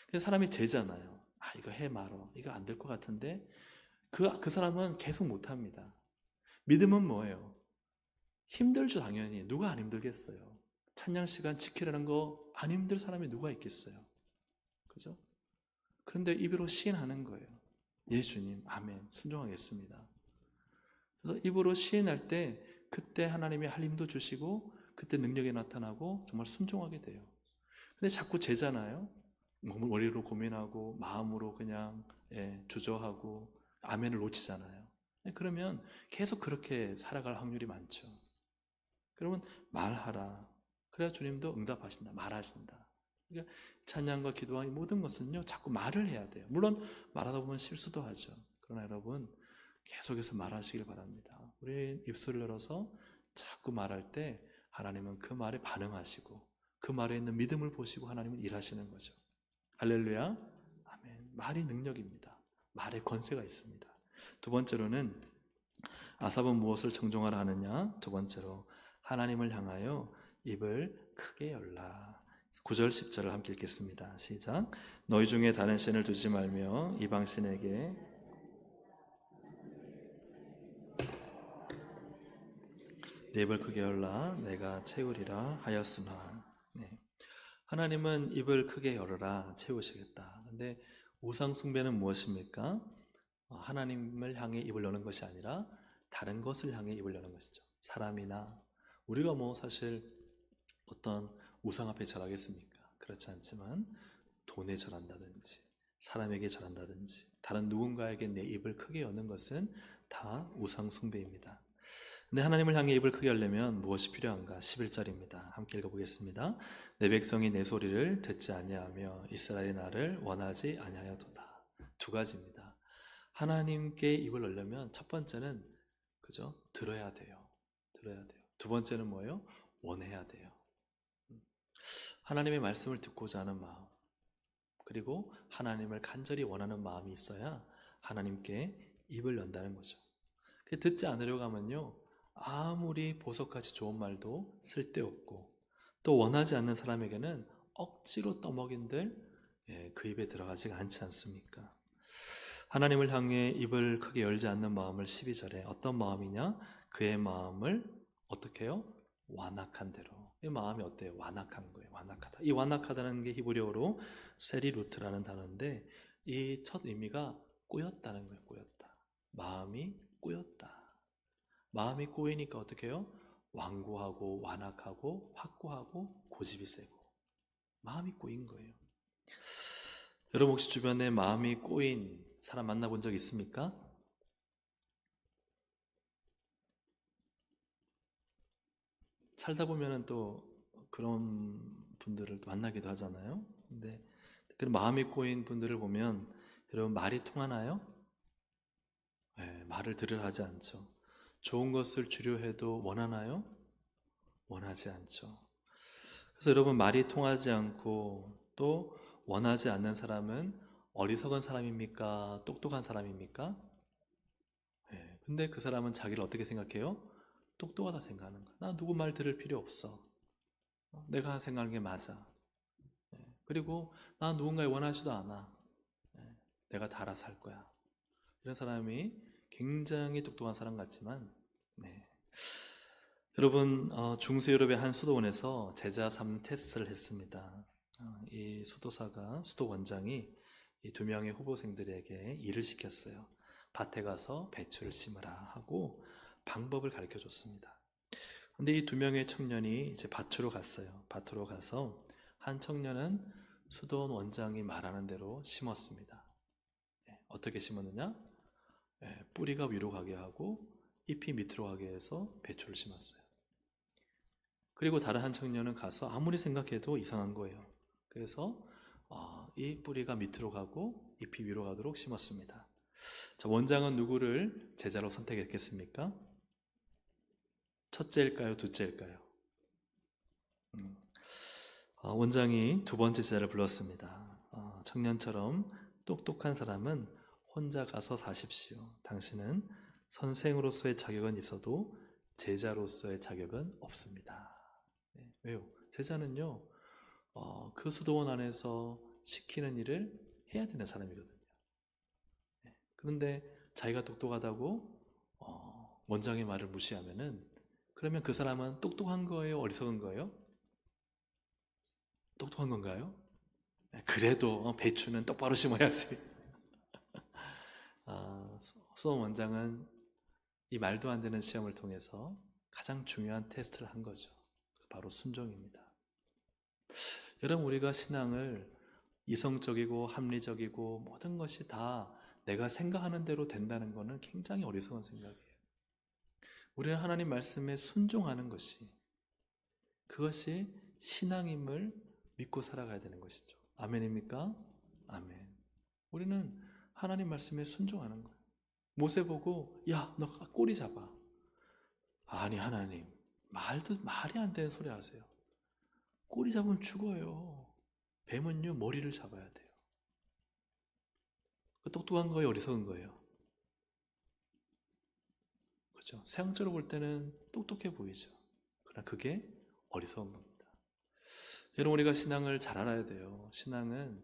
그래서 사람이 재잖아요. 이거 해 말어. 이거 안 될 것 같은데 그 사람은 계속 못합니다. 믿음은 뭐예요? 힘들죠, 당연히. 누가 안 힘들겠어요? 찬양 시간 지키라는 거 안 힘들 사람이 누가 있겠어요? 그죠? 그런데 입으로 시인하는 거예요. 예, 주님, 아멘, 순종하겠습니다. 그래서 입으로 시인할 때 그때 하나님이 할 힘도 주시고 그때 능력이 나타나고 정말 순종하게 돼요. 근데 자꾸 재잖아요. 머리로 고민하고 마음으로 그냥 주저하고 아멘을 놓치잖아요. 그러면 계속 그렇게 살아갈 확률이 많죠. 그러면 말하라. 그래야 주님도 응답하신다. 말하신다. 그러니까 찬양과 기도와 모든 것은요, 자꾸 말을 해야 돼요. 물론 말하다 보면 실수도 하죠. 그러나 여러분, 계속해서 말하시길 바랍니다. 우리 입술을 열어서 자꾸 말할 때 하나님은 그 말에 반응하시고 그 말에 있는 믿음을 보시고 하나님은 일하시는 거죠. 할렐루야. 아멘. 말이 능력입니다. 말에 권세가 있습니다. 두 번째로는 아삽은 무엇을 정종하라 하느냐? 두 번째로 하나님을 향하여 입을 크게 열라. 9절 10절을 함께 읽겠습니다. 시작. 너희 중에 다른 신을 두지 말며 이방 신에게 내 입을 크게 열라 내가 채우리라 하였으나. 네. 하나님은 입을 크게 열어라 채우시겠다. 근데 우상 숭배는 무엇입니까? 하나님을 향해 입을 여는 것이 아니라 다른 것을 향해 입을 여는 것이죠. 사람이나 우리가 사실 어떤 우상 앞에 절하겠습니까? 그렇지 않지만 돈에 절한다든지 사람에게 절한다든지 다른 누군가에게 내 입을 크게 여는 것은 다 우상 숭배입니다. 근데 하나님을 향해 입을 크게 열려면 무엇이 필요한가? 11절입니다. 함께 읽어보겠습니다. 내 백성이 내 소리를 듣지 아니하며 이스라엘이 나를 원하지 아니하여도다. 두 가지입니다. 하나님께 입을 열려면 첫 번째는 그죠? 들어야 돼요. 들어야 돼요. 두 번째는 뭐예요? 원해야 돼요. 하나님의 말씀을 듣고자 하는 마음, 그리고 하나님을 간절히 원하는 마음이 있어야 하나님께 입을 연다는 거죠. 듣지 않으려고 하면요, 아무리 보석같이 좋은 말도 쓸데없고 또 원하지 않는 사람에게는 억지로 떠먹인들 그 입에 들어가지가 않지 않습니까? 하나님을 향해 입을 크게 열지 않는 마음을 12절에 어떤 마음이냐? 그의 마음을 어떻게 해요? 완악한 대로. 이 마음이 어때요? 완악한 거예요. 완악하다. 이 완악하다는 게 히브리어로 세리루트라는 단어인데 이 첫 의미가 꼬였다는 거예요. 꼬였다. 마음이 꼬였다. 마음이 꼬이니까 어떻게 해요? 완고하고 완악하고 확고하고 고집이 세고 마음이 꼬인 거예요. 여러분 혹시 주변에 마음이 꼬인 사람 만나본 적 있습니까? 살다 보면은 또 그런 분들을 만나기도 하잖아요. 근데 그런 마음이 꼬인 분들을 보면 여러분 말이 통하나요? 네, 말을 들으려 하지 않죠. 좋은 것을 주려 해도 원하나요? 원하지 않죠. 그래서 여러분 말이 통하지 않고 또 원하지 않는 사람은 어리석은 사람입니까? 똑똑한 사람입니까? 네, 근데 그 사람은 자기를 어떻게 생각해요? 똑똑하다 생각하는 거야. 나 누구 말 들을 필요 없어. 내가 생각하는 게 맞아. 그리고 나 누군가에 원하지도 않아. 내가 다 알아서 할 거야. 이런 사람이 굉장히 똑똑한 사람 같지만 여러분 중세 유럽의 한 수도원에서 제자 3 테스트를 했습니다. 이 수도사가 수도 원장이 이 2명의 후보생들에게 일을 시켰어요. 밭에 가서 배추를 심으라 하고 방법을 가르쳐 줬습니다. 근데 이 2명의 청년이 이제 밭으로 갔어요. 밭으로 가서 한 청년은 수도원 원장이 말하는 대로 심었습니다. 어떻게 심었느냐? 뿌리가 위로 가게 하고 잎이 밑으로 가게 해서 배추를 심었어요. 그리고 다른 한 청년은 가서 아무리 생각해도 이상한 거예요. 그래서 이 뿌리가 밑으로 가고 잎이 위로 가도록 심었습니다. 자, 원장은 누구를 제자로 선택했겠습니까? 첫째일까요? 둘째일까요? 원장이 두 번째 제자를 불렀습니다. 청년처럼 똑똑한 사람은 혼자 가서 사십시오. 당신은 선생으로서의 자격은 있어도 제자로서의 자격은 없습니다. 왜요? 제자는요, 그 수도원 안에서 시키는 일을 해야 되는 사람이거든요. 그런데 자기가 똑똑하다고 원장의 말을 무시하면은, 그러면 그 사람은 똑똑한 거예요? 어리석은 거예요? 똑똑한 건가요? 그래도 배추는 똑바로 심어야지. 수원 원장은 이 말도 안 되는 시험을 통해서 가장 중요한 테스트를 한 거죠. 바로 순종입니다. 여러분, 우리가 신앙을 이성적이고 합리적이고 모든 것이 다 내가 생각하는 대로 된다는 것은 굉장히 어리석은 생각이에요. 우리는 하나님 말씀에 순종하는 것이, 그것이 신앙임을 믿고 살아가야 되는 것이죠. 아멘입니까? 아멘. 우리는 하나님 말씀에 순종하는 거예요. 모세 보고, 야, 너 꼬리 잡아. 아니, 하나님, 말이 안 되는 소리 하세요. 꼬리 잡으면 죽어요. 뱀은요, 머리를 잡아야 돼요. 똑똑한 거예요, 어리석은 거예요? 그렇죠? 세상적으로 볼 때는 똑똑해 보이죠. 그러나 그게 어리석은 겁니다. 여러분, 우리가 신앙을 잘 알아야 돼요. 신앙은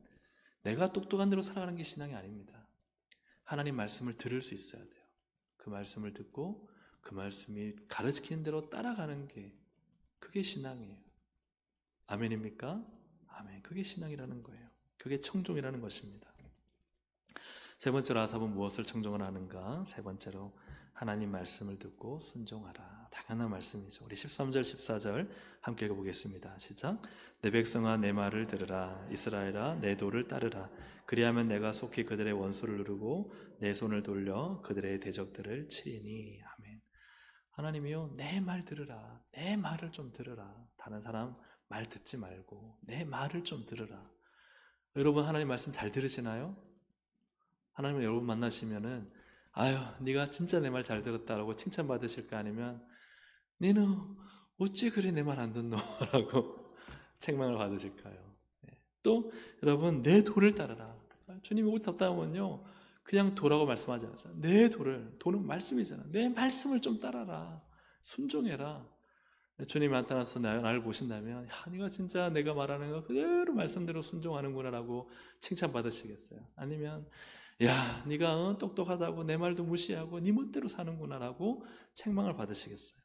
내가 똑똑한 대로 살아가는 게 신앙이 아닙니다. 하나님 말씀을 들을 수 있어야 돼요. 그 말씀을 듣고 그 말씀이 가르치는 대로 따라가는 게, 그게 신앙이에요. 아멘입니까? 아멘. 그게 신앙이라는 거예요. 그게 청종이라는 것입니다. 세 번째로 아삽은 무엇을 청종을 하는가? 세 번째로 하나님 말씀을 듣고 순종하라. 당연한 말씀이죠. 우리 13절 14절 함께 읽어보겠습니다. 시작. 내 백성아 내 말을 들으라. 이스라엘아 내 도를 따르라. 그리하면 내가 속히 그들의 원수를 누르고 내 손을 돌려 그들의 대적들을 치리니. 아멘. 하나님이요, 내 말 들으라. 내 말을 좀 들으라. 다른 사람 말 듣지 말고 내 말을 좀 들으라. 여러분, 하나님 말씀 잘 들으시나요? 하나님을 여러분 만나시면은, 아유, 네가 진짜 내 말 잘 들었다라고 칭찬받으실까, 아니면 너는 어찌 그리 내 말 안 듣노? 라고 책망을 받으실까요? 또 여러분, 내 도를 따르라. 주님이 옷 덮다 보면요, 그냥 도라고 말씀하지 않았어요. 내 도는 말씀이잖아. 내 말씀을 좀 따라라. 순종해라. 주님이 나타나서 나를 보신다면, 야, 네가 진짜 내가 말하는 거 그대로 말씀대로 순종하는구나 라고 칭찬받으시겠어요? 아니면, 야, 네가 똑똑하다고 내 말도 무시하고 네 멋대로 사는구나 라고 책망을 받으시겠어요?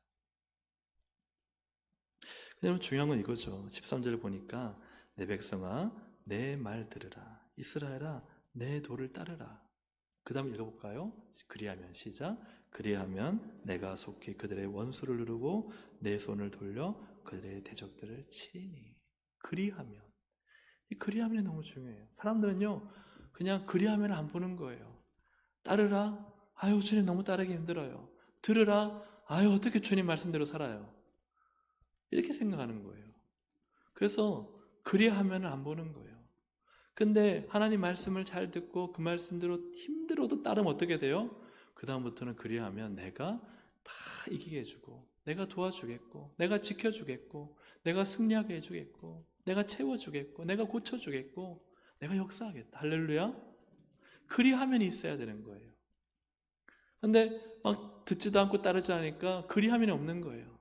그냥 중요한 건 이거죠. 13절을 보니까 내 백성아 내 말 들으라. 이스라엘아 내 도를 따르라. 그 다음 읽어볼까요? 그리하면, 시작. 그리하면 내가 속히 그들의 원수를 누르고 내 손을 돌려 그들의 대적들을 치리니. 그리하면. 이 그리하면이 너무 중요해요. 사람들은요, 그냥 그리하면을 안 보는 거예요. 따르라. 아유, 주님 너무 따르기 힘들어요. 들으라. 아유, 어떻게 주님 말씀대로 살아요. 이렇게 생각하는 거예요. 그래서 그리하면을 안 보는 거예요. 근데 하나님 말씀을 잘 듣고 그 말씀대로 힘들어도 따르면 어떻게 돼요? 그 다음부터는 그리하면 내가 다 이기게 해주고, 내가 도와주겠고, 내가 지켜주겠고, 내가 승리하게 해주겠고, 내가 채워주겠고, 내가 고쳐주겠고, 내가 역사하겠다. 할렐루야. 그리하면이 있어야 되는 거예요. 근데 막 듣지도 않고 따르지 않으니까 그리하면이 없는 거예요.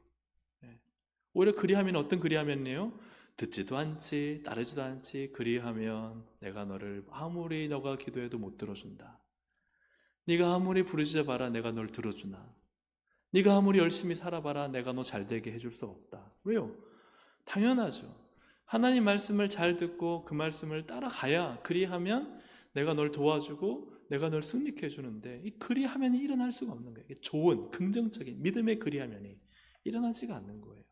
오히려 그리하면 어떤 그리하면이에요? 듣지도 않지, 따르지도 않지. 그리하면 내가 너를 아무리 너가 기도해도 못 들어준다. 네가 아무리 부르짖어봐라 내가 널 들어주나. 네가 아무리 열심히 살아봐라 내가 너 잘되게 해줄 수 없다. 왜요? 당연하죠. 하나님 말씀을 잘 듣고 그 말씀을 따라가야, 그리하면 내가 널 도와주고 내가 널 승리케 해주는데, 이 그리하면이 일어날 수가 없는 거예요. 좋은 긍정적인 믿음의 그리하면이 일어나지가 않는 거예요.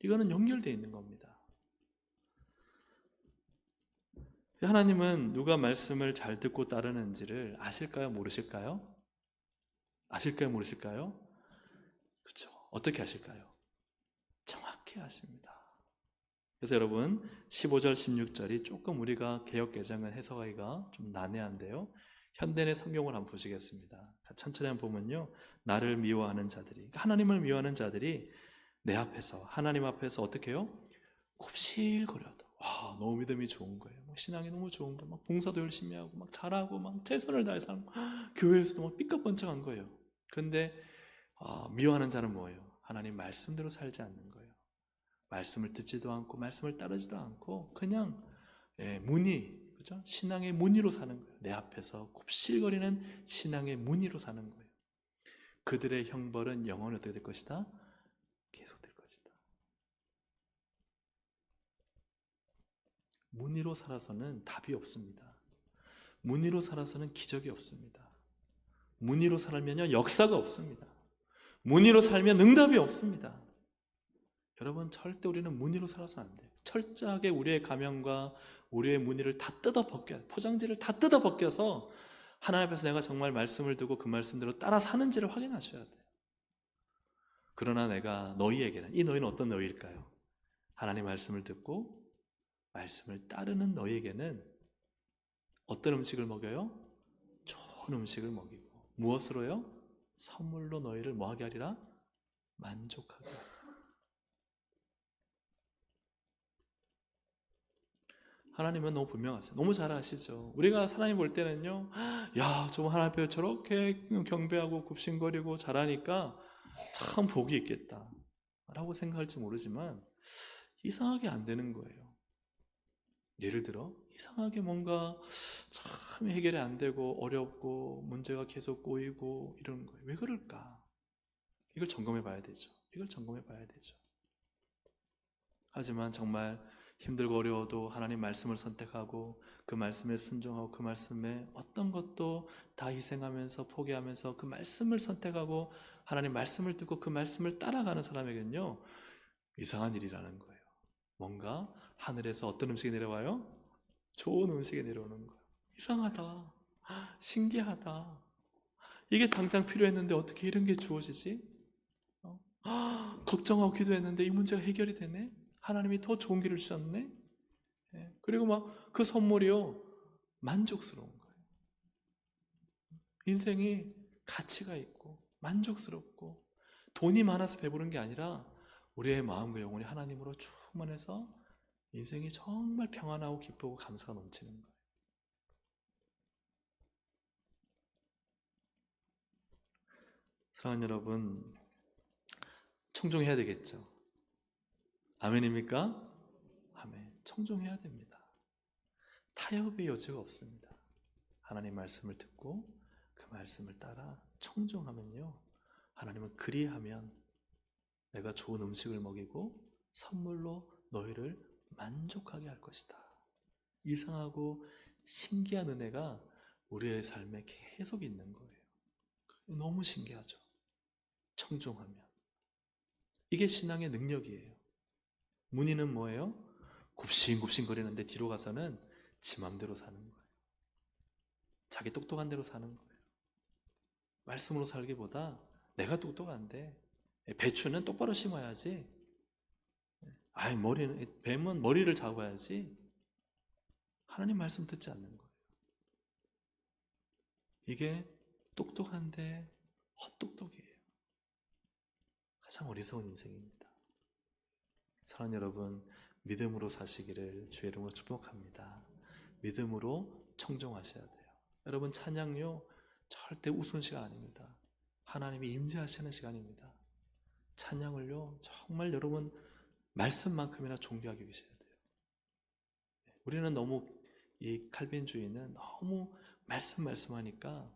이거는 연결되어 있는 겁니다. 하나님은 누가 말씀을 잘 듣고 따르는지를 아실까요? 모르실까요? 아실까요? 모르실까요? 그렇죠. 어떻게 아실까요? 정확히 아십니다. 그래서 여러분 15절 16절이 조금 우리가 개역개정은 해석하기가 좀 난해한데요, 현대의 성경을 한번 보시겠습니다. 천천히 한번 보면요, 나를 미워하는 자들이, 그러니까 하나님을 미워하는 자들이 내 앞에서, 하나님 앞에서 어떻게 해요? 굽실거려도, 와, 너무 믿음이 좋은 거예요. 막 신앙이 너무 좋은 거예요. 막 봉사도 열심히 하고 막 잘하고 막 최선을 다해서 하고 교회에서도 막 삐까뻔쩍한 거예요. 그런데 미워하는 자는 뭐예요? 하나님 말씀대로 살지 않는 거예요. 말씀을 듣지도 않고 말씀을 따르지도 않고 그냥 무늬, 그죠? 신앙의 무늬로 사는 거예요. 내 앞에서 굽실거리는 신앙의 무늬로 사는 거예요. 그들의 형벌은 영원히 어떻게 될 것이다? 계속될 것이다. 무늬로 살아서는 답이 없습니다. 무늬로 살아서는 기적이 없습니다. 무늬로 살면요, 역사가 없습니다. 무늬로 살면 응답이 없습니다. 여러분, 절대 우리는 무늬로 살아서 안 돼요. 철저하게 우리의 가면과 우리의 무늬를 다 뜯어벗겨야 돼요. 포장지를 다 뜯어벗겨서 하나님 앞에서 내가 정말 말씀을 듣고 그 말씀대로 따라 사는지를 확인하셔야 돼요. 그러나 내가 너희에게는, 이 너희는 어떤 너희일까요? 하나님 말씀을 듣고 말씀을 따르는 너희에게는 어떤 음식을 먹여요? 좋은 음식을 먹이고, 무엇으로요? 선물로 너희를 뭐하게 하리라? 만족하게 하리라. 하나님은 너무 분명하세요. 너무 잘 아시죠? 우리가 하나님 볼 때는요, 야, 저 하나님 앞에 저렇게 경배하고 굽신거리고 잘하니까 참 복이 있겠다 라고 생각할지 모르지만 이상하게 안 되는 거예요. 예를 들어 이상하게 뭔가 참 해결이 안 되고 어렵고 문제가 계속 꼬이고 이런 거예요. 왜 그럴까? 이걸 점검해 봐야 되죠. 이걸 점검해 봐야 되죠. 하지만 정말 힘들고 어려워도 하나님 말씀을 선택하고 그 말씀에 순종하고 그 말씀에 어떤 것도 다 희생하면서 포기하면서 그 말씀을 선택하고 하나님 말씀을 듣고 그 말씀을 따라가는 사람에겐요, 이상한 일이라는 거예요. 뭔가 하늘에서 어떤 음식이 내려와요? 좋은 음식이 내려오는 거예요. 이상하다. 신기하다. 이게 당장 필요했는데 어떻게 이런 게 주어지지? 걱정하고 기도했는데 이 문제가 해결이 되네? 하나님이 더 좋은 길을 주셨네? 그리고 막 그 선물이요, 만족스러운 거예요. 인생이 가치가 있고 만족스럽고, 돈이 많아서 배부른 게 아니라 우리의 마음과 영혼이 하나님으로 충만해서 인생이 정말 평안하고 기쁘고 감사가 넘치는 거예요. 사랑하는 여러분, 청종해야 되겠죠? 아멘입니까? 아멘. 청종해야 됩니다. 타협의 여지가 없습니다. 하나님 말씀을 듣고 그 말씀을 따라 청종하면요, 하나님은 그리하면 내가 좋은 음식을 먹이고 선물로 너희를 만족하게 할 것이다. 이상하고 신기한 은혜가 우리의 삶에 계속 있는 거예요. 너무 신기하죠. 청종하면. 이게 신앙의 능력이에요. 문의는 뭐예요? 굽신굽신거리는데 뒤로 가서는 지 맘대로 사는 거예요. 자기 똑똑한 대로 사는 거예요. 말씀으로 살기보다 내가 똑똑한데 배추는 똑바로 심어야지, 뱀은 머리를 잡아야지, 하나님 말씀 듣지 않는 거예요. 이게 똑똑한데 헛똑똑이에요. 가장 어리석은 인생입니다. 사랑하는 여러분, 믿음으로 사시기를 주의 이름으로 축복합니다. 믿음으로 청종하셔야 돼요. 여러분, 찬양요 절대 우스운 시간 아닙니다. 하나님이 임재하시는 시간입니다. 찬양을요 정말 여러분 말씀만큼이나 존귀하게 계셔야 돼요. 우리는 너무, 이 칼빈주의는 너무 말씀하니까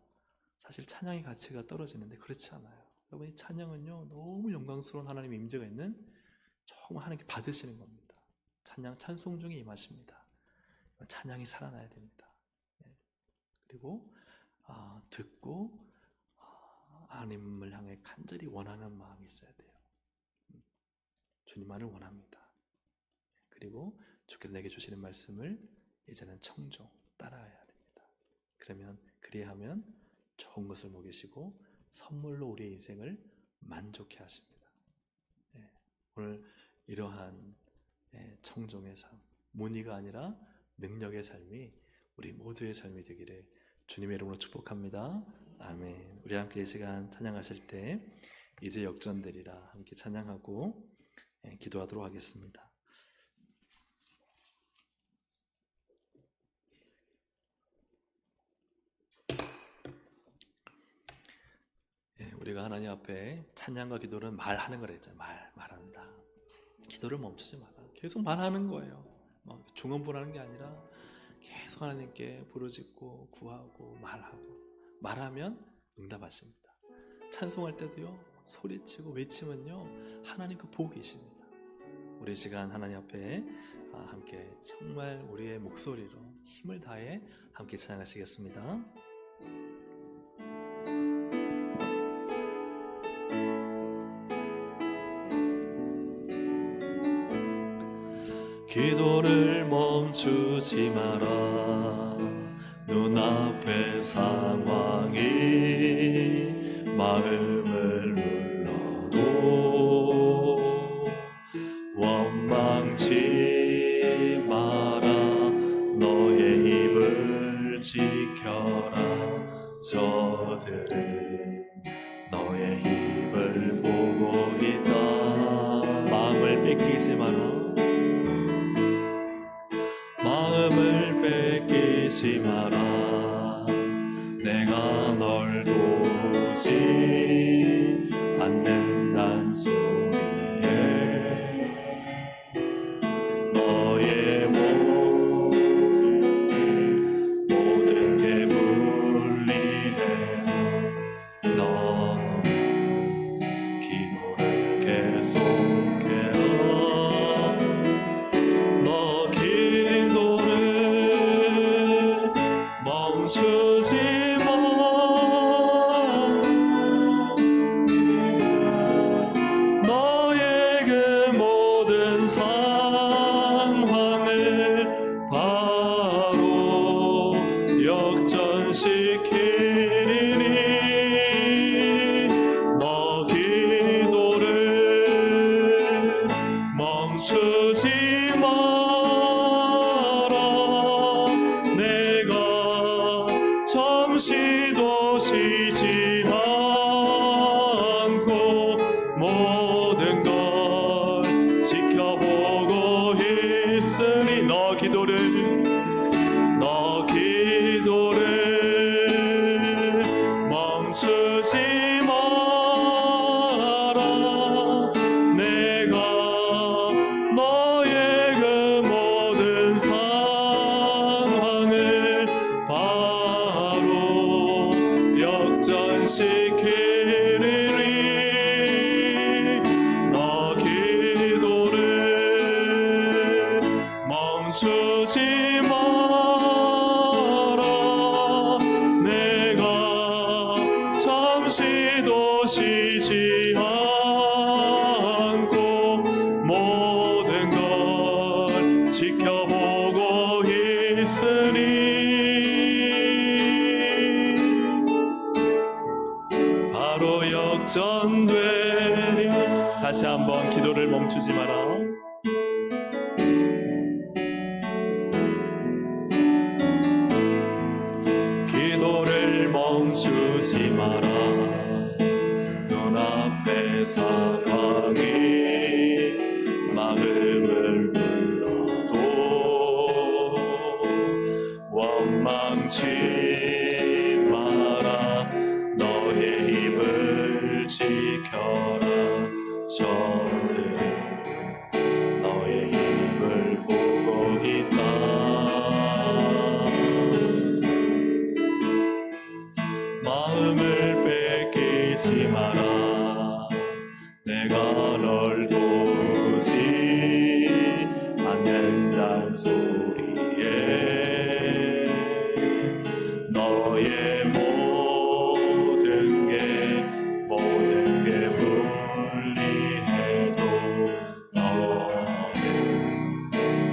사실 찬양의 가치가 떨어지는데 그렇지 않아요. 여러분, 이 찬양은요 너무 영광스러운 하나님의 임재가 있는, 정말 하나님께 받으시는 겁니다. 찬양, 찬송 중에 임하십니다. 찬양이 살아나야 됩니다. 그리고 듣고 하나님을 향해 간절히 원하는 마음이 있어야 돼요. 주님만을 원합니다. 그리고 주께서 내게 주시는 말씀을 이제는 청종 따라가야 됩니다. 그러면 그리하면 좋은 것을 먹이시고 선물로 우리의 인생을 만족해 하십니다. 오늘 이러한 청종의 삶, 문의가 아니라 능력의 삶이 우리 모두의 삶이 되기를 주님의 이름으로 축복합니다. 아멘. 우리 함께 이 시간 찬양하실 때 이제 역전되리라 함께 찬양하고 기도하도록 하겠습니다. 우리가 하나님 앞에 찬양과 기도는 말하는 거라 했잖아요. 말한다. 기도를 멈추지 마라. 계속 말하는 거예요. 중언부언하는 게 아니라 계속 하나님께 부르짖고 구하고 말하면 응답하십니다. 찬송할 때도요, 소리치고 외치면요, 하나님 그 보고 계십니다. 우리 시간 하나님 앞에 함께 정말 우리의 목소리로 힘을 다해 함께 찬양하시겠습니다. 기도를 멈추지 마라. 눈앞의 상황이 마음을 눌러도 원망치 마라. 너의 힘을 지켜라. 저들은 너의 힘을 보고 있다. 마음을 뺏기지 마라. 마음을 뺏기지 마라. 내가 널 도우지 않는단 소리에 너의 모든 게 불리해도 너 기도를 계속해라. 너 기도를 멈추지 마. 너의 그 모든 상황을 바로 역전시키리니 너 기도를 멈추지 잠시도 쉬지 않고 모든 걸 지켜보고 있으니 너 기도를 멈추지 마라. 내가 너의 그 모든 상황을 역전시키리니 너 기도를 멈추지 마라. 내가 잠시도 쉬지 않고 모든 걸 지켜보고 있으니 바로 역전되리. 다시 한번 기도를 멈추지 마라. 기도를 멈추지 마라. 눈앞의 상황이 마음을 불러도 원망치 마라. 너의 힘을 지켜라. 저들은 너의 힘을 보고 있다. 마음을 뺏기지 마라. 내가 널 도우지 않는단 소리에 너의 모든 게 불리해도 너의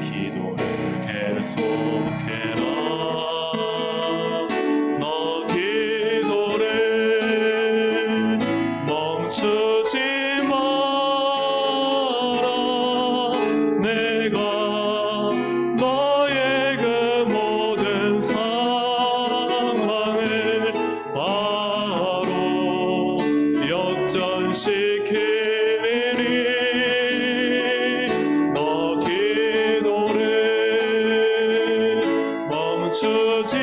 기도를 계속 계속해라. 너 기도를 멈추지 마라. 내가 너의 그 모든 상황을 바로 역전시키리니 너 기도를 멈추지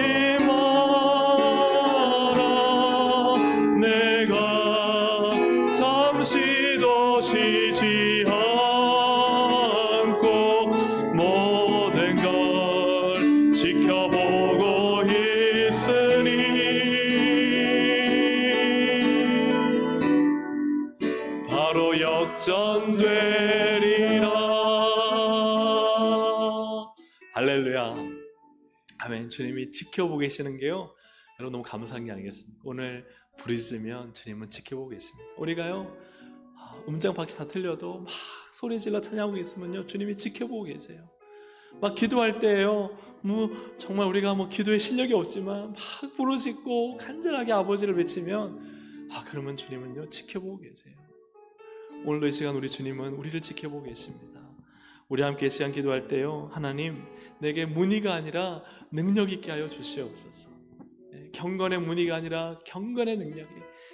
마라. 내가 잠시도 쉬지 않고 모든 걸 지켜보고 있으니 바로 역전되리라. 할렐루야. 아멘. 주님이 지켜보고 계시는 게요, 여러분 너무 감사한 게 아니겠습니까? 오늘 부르짖으면 주님은 지켜보고 계십니다. 우리가요 음정 박자 다 틀려도 막 소리 질러 찬양하고 있으면요, 주님이 지켜보고 계세요. 막 기도할 때요, 정말 우리가 기도에 실력이 없지만 막 부르짖고 간절하게 아버지를 외치면 그러면 주님은요 지켜보고 계세요. 오늘도 이 시간 우리 주님은 우리를 지켜보고 계십니다. 우리 함께 이 시간 기도할 때요, 하나님 내게 문의가 아니라 능력 있게 하여 주시옵소서. 경건의 문의가 아니라 경건의 능력이,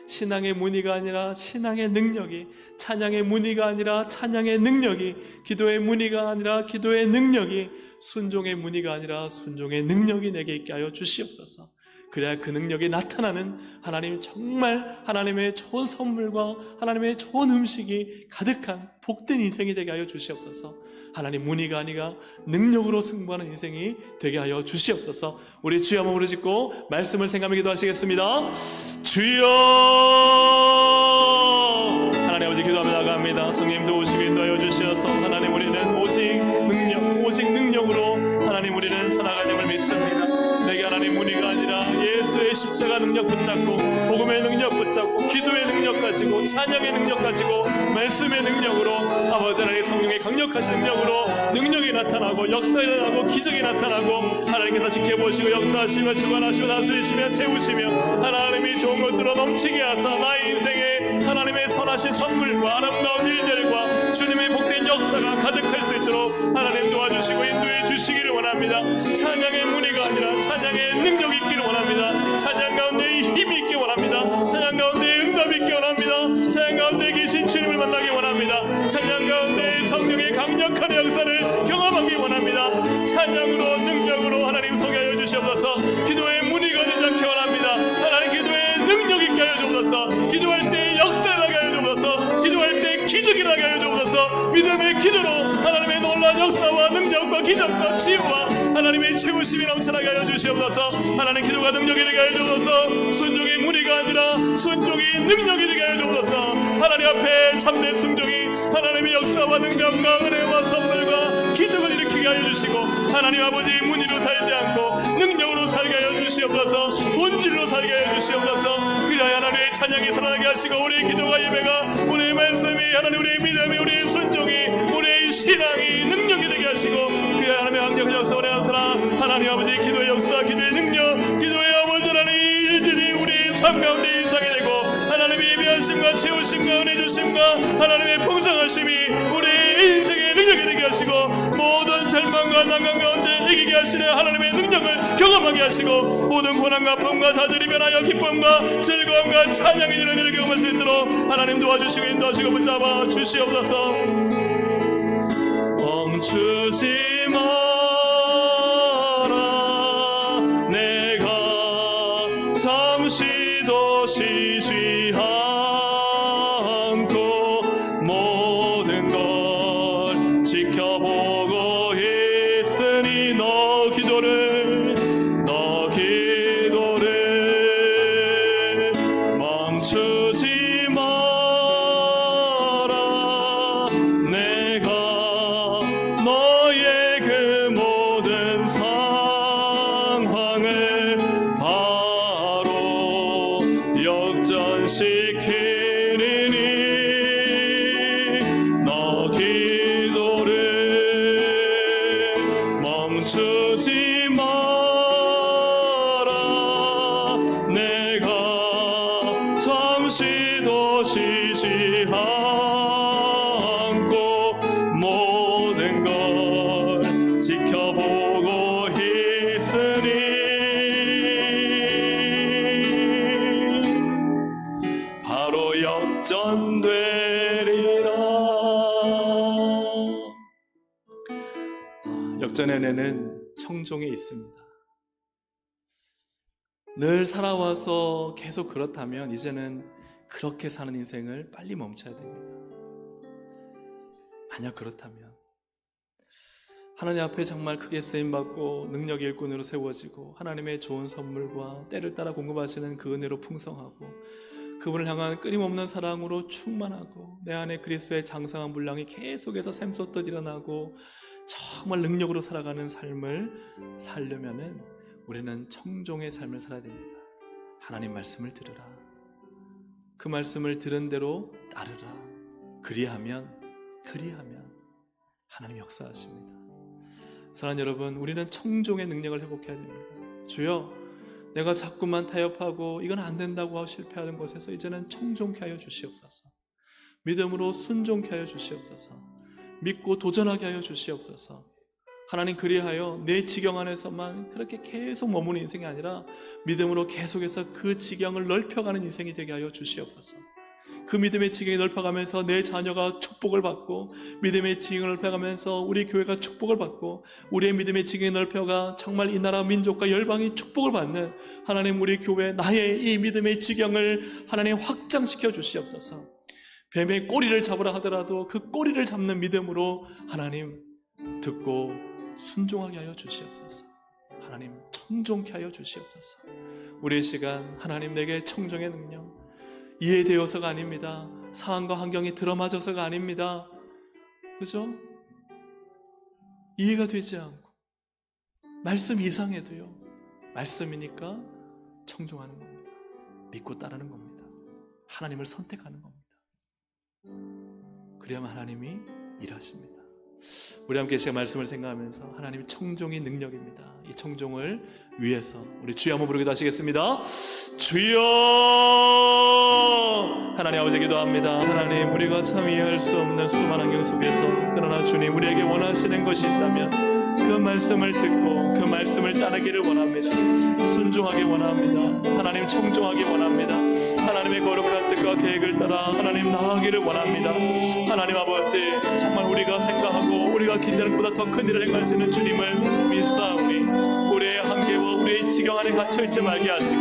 신앙의 문의가 아니라 신앙의 능력이, 찬양의 문의가 아니라 찬양의 능력이, 기도의 문의가 아니라 기도의 능력이, 순종의 문의가 아니라 순종의 능력이 내게 있게 하여 주시옵소서. 그래야 그 능력이 나타나는 하나님 정말 하나님의 좋은 선물과 하나님의 좋은 음식이 가득한 복된 인생이 되게 하여 주시옵소서. 하나님 문의가 아니라 능력으로 승부하는 인생이 되게 하여 주시옵소서. 우리 주여 한번 부르짖고 말씀을 생각하며 기도하시겠습니다. 주여. 하나님 아버지 기도하며 나갑니다. 성령 도우시고 인도하여 주시어서 하나님 우리는 오직 능력으로 하나님 우리는 살아가님을 믿습니다. 내게 하나님 문의가 아니라 예수의 십자가 능력 붙잡고 복음의 능력 붙잡고 기도의 능력 가지고 찬양의 능력 가지고 말씀의 능력으로 아버지 하나님의 성령의 강력하신 능력으로 능력이 나타나고 역사가 일어나고 기적이 나타나고 하나님께서 지켜보시고 역사하시며 주관하시고 다스리시며 채우시며 하나님이 좋은 것들로 넘치게 하사 나의 인생에 하나님의 선하신 선물과 아름다운 일들과 주님의 복된 역사가 가득할 수 있도록 하나님 도와주시고 인도해 주시기를 원합니다. 찬양의 문의가 아니라 찬양의 능력이 있기를 원합니다. 찬양 가운데 힘이 있기 원합니다. 찬양 가운데 응답이 있기 원합니다. 찬양 가운데 계신 주님을 만나기 원합니다. 찬양 가운데 성령의 강력한 역사를 경험하기 원합니다. 찬양으로 능력으로 하나님 소개하여 주시옵소서. 기도의 문의가 되지 않게 원합니다. 하나님 기도의 능력 있게 하여 주옵소서. 기도할 때 역사를 하게 하여 주옵소서. 기도할 때 기적이 나게 하여 주옵소서. 믿음의 기도로 하나님의 놀라운 역사와 능력과 기적과 치유와 하나님의 채우심이 넘쳐나게 하여 주시옵소서. 하나님 기도가 능력이 되게 하여 주옵소서. 순종의 무리가 아니라 순종이 능력이 되게 하여 주옵소서. 하나님 앞에 3대 순종이 하나님의 역사와 능력과 은혜와 선물과 기적을 일으키게 하여 주시고 하나님 아버지 문의로 살지 않고 능력으로 살게 하여 주시옵소서. 본질로 살게 하여 주시옵소서. 그래야 하나님의 찬양이 살아나게 하시고 우리의 기도와 예배가 우리의 말씀이 하나님 우리의 믿음이 우리의 순종이 우리의 신앙이 능력이 되게 하시고 그래야 하나님의 강력한 역사가 나타나 하나님 아버지 기도의 역사 기도의 능력 기도의 아버지 하나님 일들이 우리 삶 가운데 일상이 되고 하나님의 예배하심과 채우심과 은혜 주심과 하나님의 풍성하심이 우리 인생의 능력이 되게 하시고 모든 절망과 난관 가운데 이기게 하시는 하나님의 능력을 경험하게 하시고 모든 고난과 아픔과 좌절이 변하여 기쁨과 즐거움과 찬양이 되는 일을 경험할 수 있도록 하나님 도와주시고 인도하시고 붙잡아 주시옵소서. 멈추지 마라. 내가 잠시도 쉬지 않고 모든 걸 지켜보고 있으니 너 기도를 멈추지 마라. 내가 너의 그 모든 상황을 바로 역전시키리니 너 기도를 멈추 멈추지 마라. 내가 잠시도 쉬지 않고 모든 걸 지켜보고 있으니 바로 역전되리라. 역전의 은혜는 청종에 있습니다. 늘 살아와서 계속 그렇다면 이제는 그렇게 사는 인생을 빨리 멈춰야 됩니다. 만약 그렇다면 하나님 앞에 정말 크게 쓰임받고 능력의 일꾼으로 세워지고 하나님의 좋은 선물과 때를 따라 공급하시는 그 은혜로 풍성하고 그분을 향한 끊임없는 사랑으로 충만하고 내 안에 그리스도의 장성한 분량이 계속해서 샘솟듯 일어나고 정말 능력으로 살아가는 삶을 살려면은 우리는 청종의 삶을 살아야 됩니다. 하나님 말씀을 들으라. 그 말씀을 들은 대로 따르라. 그리하면 하나님 역사하십니다. 사랑하는 여러분, 우리는 청종의 능력을 회복해야 됩니다. 주여, 내가 자꾸만 타협하고 이건 안 된다고 하고 실패하는 것에서 이제는 청종케 하여 주시옵소서. 믿음으로 순종케 하여 주시옵소서. 믿고 도전하게 하여 주시옵소서. 하나님, 그리하여 내 지경 안에서만 그렇게 계속 머무는 인생이 아니라 믿음으로 계속해서 그 지경을 넓혀가는 인생이 되게 하여 주시옵소서. 그 믿음의 지경이 넓혀가면서 내 자녀가 축복을 받고 믿음의 지경을 넓혀가면서 우리 교회가 축복을 받고 우리의 믿음의 지경이 넓혀가 정말 이 나라 민족과 열방이 축복을 받는 하나님, 우리 교회 나의 이 믿음의 지경을 하나님 확장시켜 주시옵소서. 뱀의 꼬리를 잡으라 하더라도 그 꼬리를 잡는 믿음으로 하나님 듣고 순종하게 하여 주시옵소서. 하나님 청종케 하여 주시옵소서. 우리의 시간 하나님 내게 청종의 능력 이해되어서가 아닙니다. 상황과 환경이 들어맞아서가 아닙니다. 그죠? 이해가 되지 않고 말씀 이상해도요, 말씀이니까 청종하는 겁니다. 믿고 따르는 겁니다. 하나님을 선택하는 겁니다. 그래야만 하나님이 일하십니다. 우리 함께 제가 말씀을 생각하면서 하나님 청종이 능력입니다. 이 청종을 위해서 우리 주여 한번 부르기도 하시겠습니다. 주여! 하나님 아버지 기도합니다. 하나님, 우리가 참 이해할 수 없는 수많은 환경 속에서 그러나 주님, 우리에게 원하시는 것이 있다면 그 말씀을 듣고 그 말씀을 따르기를 원합니다. 순종하기 원합니다. 하나님 청종하기 원합니다. 하나님의 거룩한 뜻과 계획을 따라 하나님 나아가기를 원합니다. 하나님 아버지, 정말 우리가 생각하고 우리가 기대하는 것보다 더 큰 일을 행하시는 주님을 믿사오니 우리의 한계와 우리의 지경 안에 갇혀있지 말게 하시고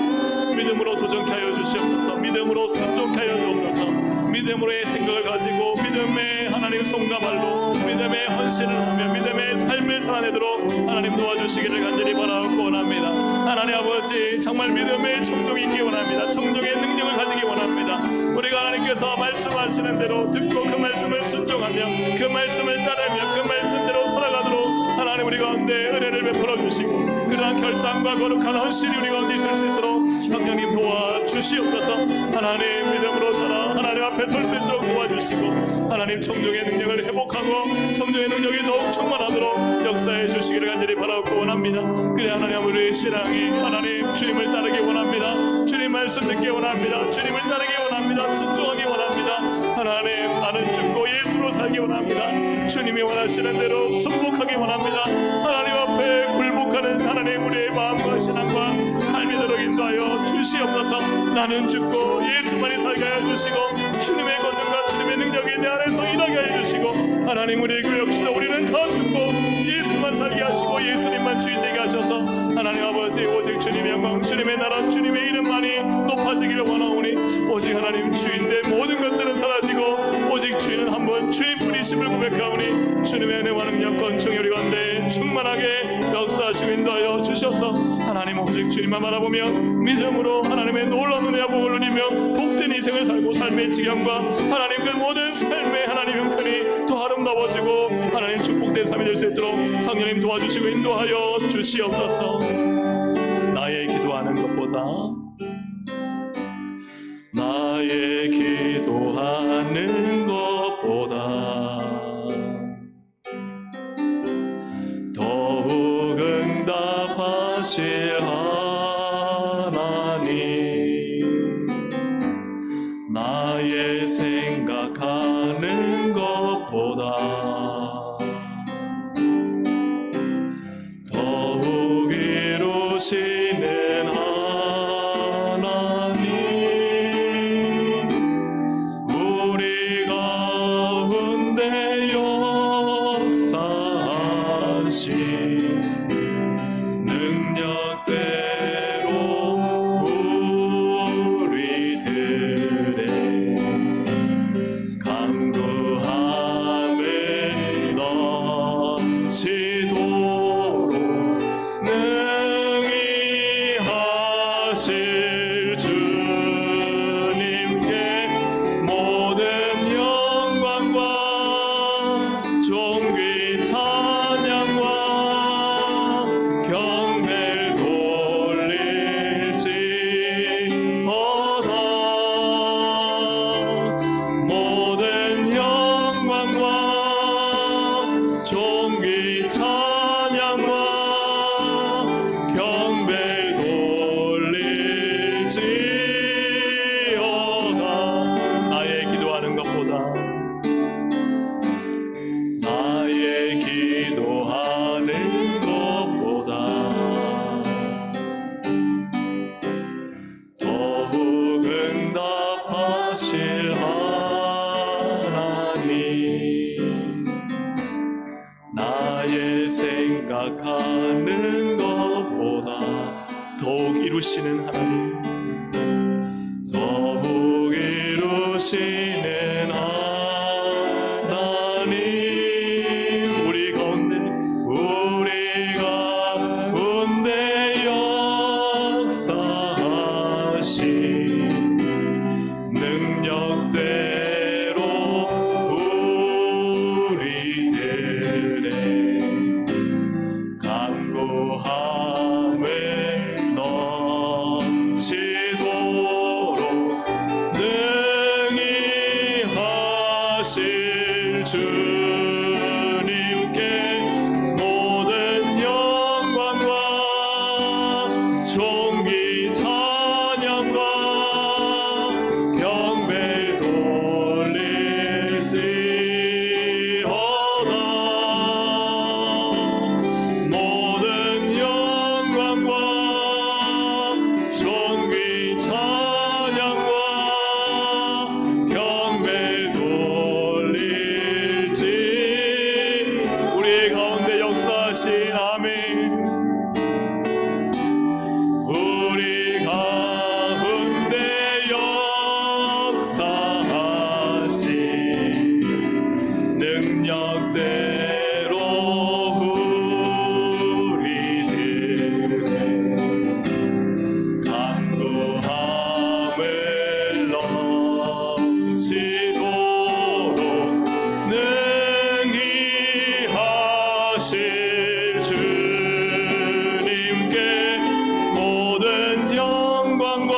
믿음으로 도전케 하여 주시옵소서. 믿음으로 순종케 하여 주옵소서. 믿음으로의 생각을 가지고 믿음의 하나님 손과 발로 믿음의 헌신을 하며 믿음의 삶을 살아내도록 하나님 도와주시기를 간절히 바라고 원합니다. 하나님 아버지, 정말 믿음의 청종이 있기 원합니다. 청종의 능력을 가지기 원합니다. 우리가 하나님께서 말씀하시는 대로 듣고 그 말씀을 순종하며 그 말씀을 따르며 그 말씀대로 살아가도록 하나님 우리 가운데 은혜를 베풀어 주시고 그러한 결단과 거룩한 헌신이 우리 가운데 있을 수 있도록 성령님 도와주시옵소서. 하나님 믿음으로 살아 하나님 앞에 설 수 있도록 도와주시고 하나님 청종의 능력을 회복하고 청종의 능력이 더욱 충만하도록 역사해 주시기를 간절히 바라고 원합니다. 그래 하나님, 우리의 신앙이 하나님 주님을 따르기 원합니다. 주님 말씀 듣기 원합니다. 주님을 따르기 원합니다. 순종하기 원합니다. 하나님, 나는 죽고 예수로 살기 원합니다. 주님이 원하시는 대로 순복하기 원합니다. 하나님 앞에 굴복하는 하나님 우리의 마음과 신앙과 삶이 되도록 인도하여 주시옵소서. 나는 죽고 예수만이 살게 하여 주시고 주님의 권능과 주님의 능력이 내 안에서 일하게 하여 주시고 하나님, 우리의 교회 역시도 우리는 다 죽고 예수만 살게 하시고 예수님만 주인 되게 하셔서 하나님 아버지, 오직 주님의 영광, 주님의 나라, 주님의 이름만이 높아지기를 원하오니 오직 하나님 주인된 모든 것들은 사라지고 오직 주인은 한 번 주인뿐이심을 고백하오니 주님의 은혜와 능력 권총이 우리 가운데 충만하게 역사하시고 인도하여 주셔서 하나님 오직 주님만 바라보며 믿음으로 하나님의 놀라운 은혜와 복을 누리며 복된 인생을 살고 삶의 지경과 하나님 그 모든 삶의 하나님 형편이 더 아름다워지고 하나님 축복된 삶이 될 수 있도록 성령님 도와주시고 인도하여 주시옵소서. 나의 기도하는 것보다 나의 기도하는 것보다 더욱 답답하실 하나님, 나의 생각하는 것보다 더욱 이루시는 하나님, 우리 가운데 역사하신 능력대로 우리들의 간구함을 넘치도록 능히 하실 주님께 모든 영광과 존귀 찬양과 경배를 돌릴지어다. 모든 영광과 존귀 찬양과 경배를 돌릴지어다. 나의 기도하는 것보다 더욱 응답하실 하나님, 나의 생각하는 것보다 더욱 이루시는 하나님, 더욱 이루시는 하나님, 우리 가운데 역사하신 능력대로 우리들의 간구함을 넘치도록 능히 하실 주님께 모든 영광과 존귀 찬양과 경배를 돌릴지어다. 모든 영광과 존귀 찬양과 경배를 돌릴지. 우리 가운데 역사하신 아멘. 우리 가운데 역사하신 능력대로 우리들의 간구함을 넘치도록 능히 하실 주님께 모든 영광과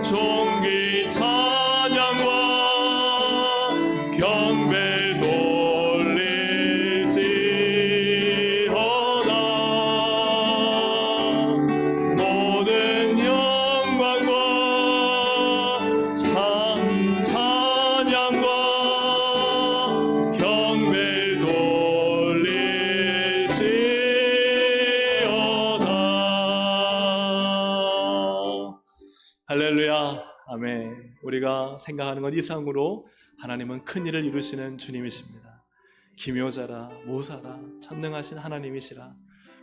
존귀 찬양과 경배를 돌릴지어다. 모든 영광과 찬양과 경배를 돌릴지어다. 할렐루야. 아멘. 우리가 생각하는 것 이상으로 하나님은 큰 일을 이루시는 주님이십니다. 기묘자라 모사라 전능하신 하나님이시라.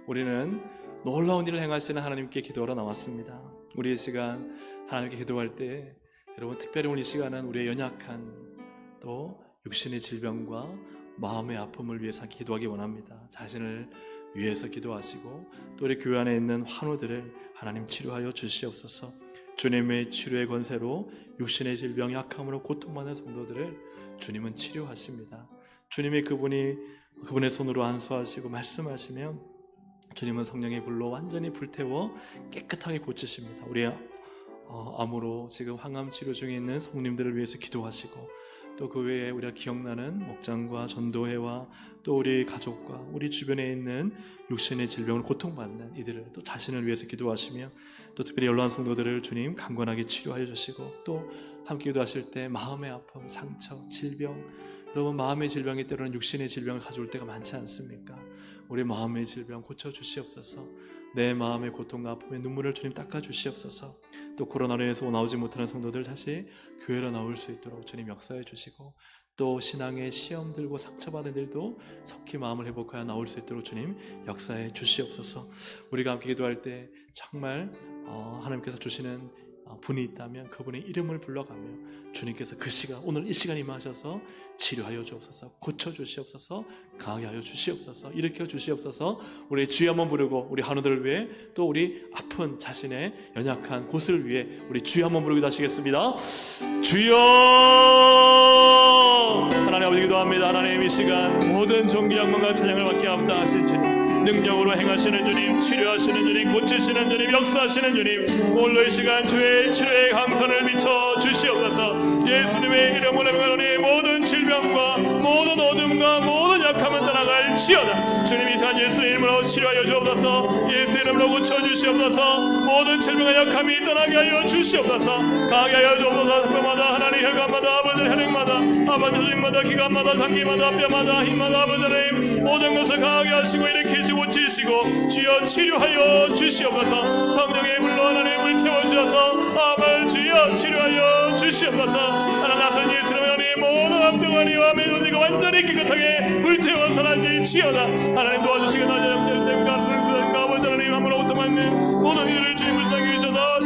우리는 놀라운 일을 행하시는 하나님께 기도하러 나왔습니다. 우리 이 시간 하나님께 기도할 때 여러분, 특별히 오늘 이 시간은 우리의 연약한 또 육신의 질병과 마음의 아픔을 위해서 기도하기 원합니다. 자신을 위해서 기도하시고 또 우리 교회 안에 있는 환우들을 하나님 치료하여 주시옵소서. 주님의 치료의 권세로 육신의 질병, 약함으로 고통받는 성도들을 주님은 치료하십니다. 주님이 그분의 손으로 안수하시고 말씀하시면 주님은 성령의 불로 완전히 불태워 깨끗하게 고치십니다. 우리 암으로 지금 항암 치료 중에 있는 성님들을 위해서 기도하시고 또 그 외에 우리가 기억나는 목장과 전도회와 또 우리 가족과 우리 주변에 있는 육신의 질병을 고통받는 이들을 또 자신을 위해서 기도하시며 또 특별히 연로한 성도들을 주님 강건하게 치료하여 주시고 또 함께 기도하실 때 마음의 아픔, 상처, 질병, 여러분 마음의 질병이 때로는 육신의 질병을 가져올 때가 많지 않습니까? 우리 마음의 질병 고쳐주시옵소서. 내 마음의 고통과 아픔의 눈물을 주님 닦아주시옵소서. 또 코로나로 인해서 나오지 못하는 성도들 다시 교회로 나올 수 있도록 주님 역사해 주시고 또 신앙의 시험 들고 상처받은 일도 속히 마음을 회복하여 나올 수 있도록 주님 역사해 주시옵소서. 우리가 함께 기도할 때 정말 하나님께서 주시는 분이 있다면 그분의 이름을 불러가며 주님께서 그 시간 오늘 이 시간 임하셔서 치료하여 주옵소서, 고쳐주시옵소서, 강하게 하여 주시옵소서, 일으켜 주시옵소서. 우리 주여 한번 부르고 우리 한우들을 위해 또 우리 아픈 자신의 연약한 곳을 위해 우리 주여 한번 부르기도 하시겠습니다. 주여. 하나님 아버지 기도합니다. 하나님 이 시간 모든 존귀 영광과 찬양을 받게 합당하신 주님, 능력으로 행하시는 주님, 치료하시는 주님, 고치시는 주님, 역사하시는 주님, 오늘 이 시간 주의 치료의 강선을 비춰 주시옵소서. 예수님의 이름으로 명하노니 모든 질병과 모든 어둠과 모든 약함은 떠나갈지어다. 주님 이 시간 예수의 이름으로 치료하여 주옵소서. 예수의 이름으로 고쳐주시옵소서. 모든 질병과 약함이 떠나게 하여 주시옵소서. 강하게 하여 주옵소서. 뼈마다 하나님 혈관마다 아버지 혈액마다 아버지 조직마다 기관마다 장기마다 뼈마다 힘마다 아버지 하나님 모든 것을 강하게 하시고 일으키시고 고치시고 주여 치료하여 주시옵소서. 성령의 물로 하나님을 태워주셔서 아버지 주여 치료하여 주시옵소서. 하나님 나선 예수님의 모든 암덩어리와 매도지가 완전히 깨끗하게 불태워 사라질지어다. 하나님 도와주시고 나자님과 아버지 하나님 아무로부터 받는 모든 이들을 주님 불쌍히 주셔서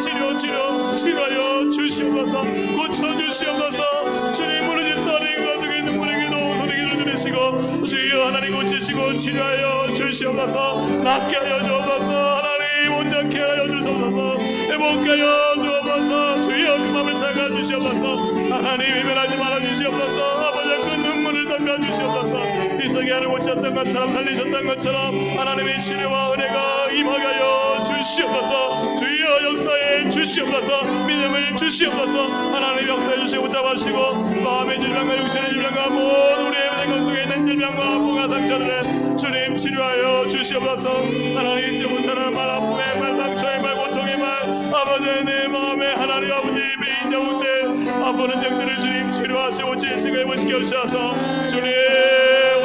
치료하여 주시옵소서. 고쳐주시옵소서. 주님 무너진 사랑과 가족의 눈물의 기도 소리를 들으시고 주여 하나님 고치시고 치료하여 주시옵소서. 낫게 하여 주옵소서. 하나님 온전케 하여 주옵소서. 회복케 하여 주옵소서. 주여 그 마음을 착하 주시옵소서. 하나님 외면하지 말아 주시옵소서. 아버지 그 눈물을 닦아 주시옵소서. 이성이 하늘 고쳤던 것처럼 살리셨던 것처럼 하나님의 치료와 은혜가 임하게 하여 주시옵소서. 주여 역사해 주시옵소서. 믿음을 주시옵소서. 하나님 역사해 주시고 붙잡아주시고 마음의 질병과 육신의 질병과 모든 우리의 건강 속에 있는 질병과 아픔과 상처들을 주님 치료하여 주시옵소서. 하나님 잊지 못하는 말 아픔의 말 상처의 말 고통의 말 아버지 내 마음에 하나님 아버지 배인 자국들 아픈 흔적들을 주님 치료하시고 고치시고 회복시켜 주셔서 주님